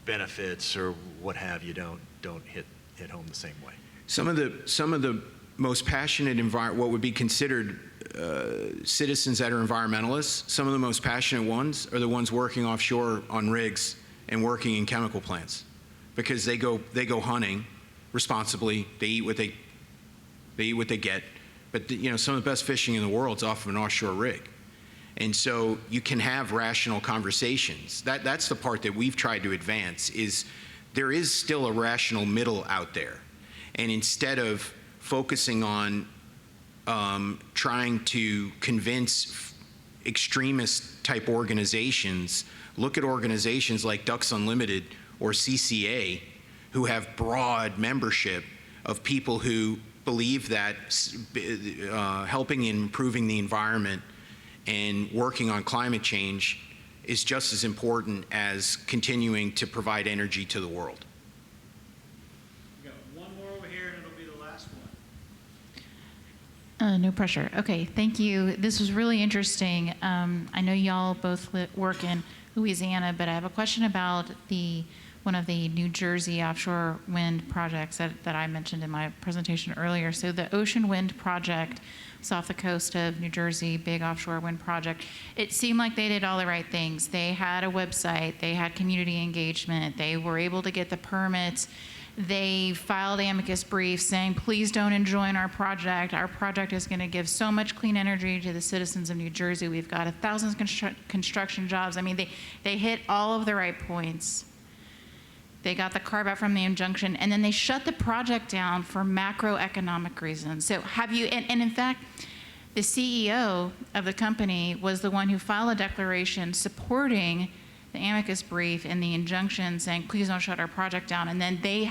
benefits or what have you don't hit home the same way. Some of the most passionate what would be considered citizens that are environmentalists, some of the most passionate ones are the ones working offshore on rigs and working in chemical plants, because they go hunting responsibly. They eat what they get, but some of the best fishing in the world is off of an offshore rig, and so you can have rational conversations. That's the part that we've tried to advance. Is there is still a rational middle out there, and instead of focusing on trying to convince extremist type organizations, look at organizations like Ducks Unlimited or CCA, who have broad membership of people who believe that helping in improving the environment and working on climate change is just as important as continuing to provide energy to the world. We got one more over here, and it'll be the last one. No pressure. Okay, thank you. This was really interesting. I know y'all both work in Louisiana, but I have a question about the one of the New Jersey offshore wind projects that I mentioned in my presentation earlier. So the Ocean Wind project is off the coast of New Jersey, big offshore wind project. It seemed like they did all the right things. They had a website, they had community engagement, they were able to get the permits. They filed amicus briefs saying, please don't enjoin our project. Our project is going to give so much clean energy to the citizens of New Jersey. We've got 1,000 construction jobs. I mean, they hit all of the right points. They got the carve out from the injunction, and then they shut the project down for macroeconomic reasons. So have you, and in fact, the CEO of the company was the one who filed a declaration supporting the amicus brief and the injunction saying, please don't shut our project down. And then they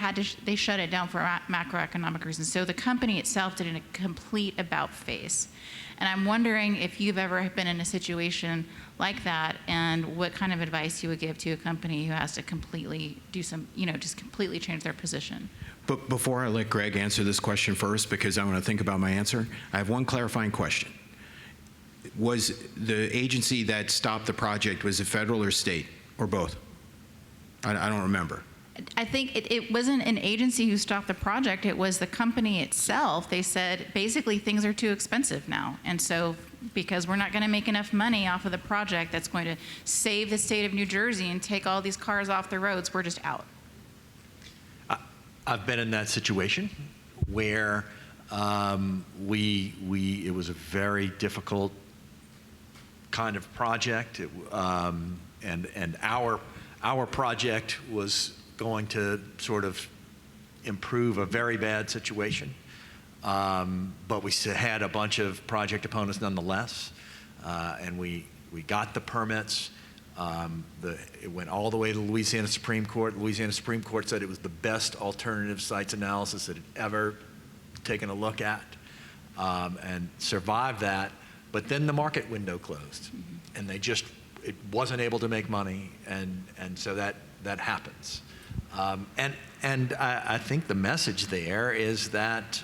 shut it down for macroeconomic reasons. So the company itself did a complete about face. And I'm wondering if you've ever been in a situation like that and what kind of advice you would give to a company who has to completely do some, just completely change their position. But before I let Greg answer this question first, because I want to think about my answer, I have one clarifying question. Was the agency that stopped the project, was it federal or state, or both? I don't remember. I think it wasn't an agency who stopped the project. It was the company itself. They said, basically, things are too expensive now. And so because we're not going to make enough money off of the project that's going to save the state of New Jersey and take all these cars off the roads, we're just out. I've been in that situation where it was a very difficult kind of project, and our project was going to sort of improve a very bad situation, but we had a bunch of project opponents nonetheless, and we got the permits. It went all the way to the Louisiana Supreme Court. The Louisiana Supreme Court said it was the best alternative sites analysis it had ever taken a look at, and survived that. But then the market window closed, and it wasn't able to make money, and so that happens. And I think the message there is that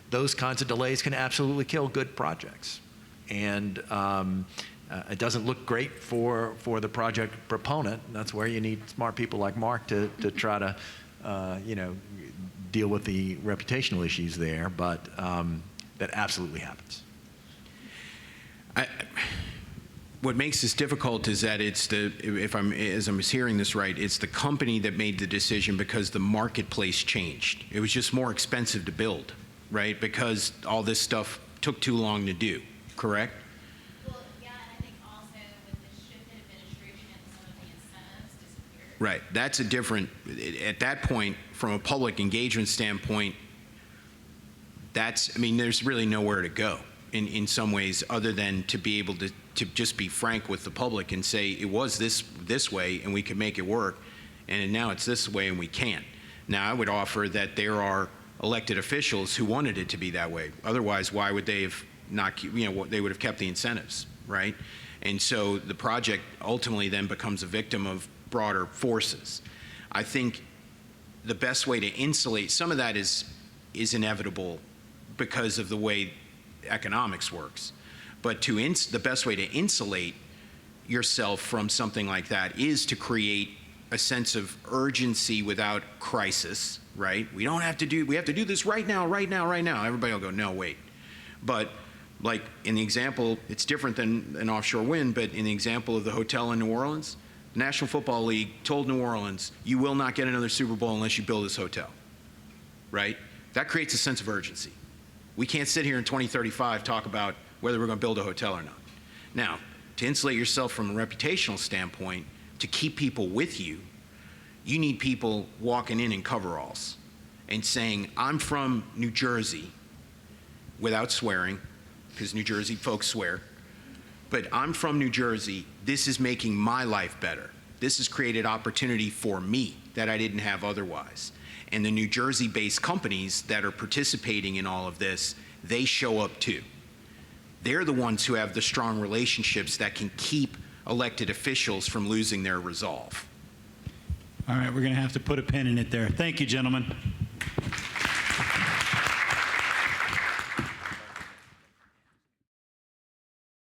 those kinds of delays can absolutely kill good projects, and it doesn't look great for the project proponent. And that's where you need smart people like Mark to try to deal with the reputational issues there. But that absolutely happens. What makes this difficult is that as I'm hearing this right, it's the company that made the decision because the marketplace changed. It was just more expensive to build, right? Because all this stuff took too long to do, correct? Well, yeah, and I think also with the shift in administration, some of the incentives disappeared. Right. That's a different, at that point, from a public engagement standpoint, there's really nowhere to go in some ways other than to be able to just be frank with the public and say it was this way and we could make it work, and now it's this way and we can't. Now, I would offer that there are elected officials who wanted it to be that way. Otherwise, why would they have not, they would have kept the incentives, right? And so the project ultimately then becomes a victim of broader forces. I think the best way to insulate, some of that is inevitable because of the way economics works. But the best way to insulate yourself from something like that is to create a sense of urgency without crisis, right? We have to do this right now. Everybody will go, no, wait. But like in the example, it's different than an offshore wind, but in the example of the hotel in New Orleans, the National Football League told New Orleans, you will not get another Super Bowl unless you build this hotel, right? That creates a sense of urgency. We can't sit here in 2035 talk about whether we're going to build a hotel or not. Now, to insulate yourself from a reputational standpoint, to keep people with you, you need people walking in coveralls and saying, I'm from New Jersey, without swearing, because New Jersey folks swear, but I'm from New Jersey. This is making my life better. This has created opportunity for me that I didn't have otherwise. And the New Jersey-based companies that are participating in all of this, they show up too. They're the ones who have the strong relationships that can keep elected officials from losing their resolve. All right, we're going to have to put a pin in it there. Thank you, gentlemen.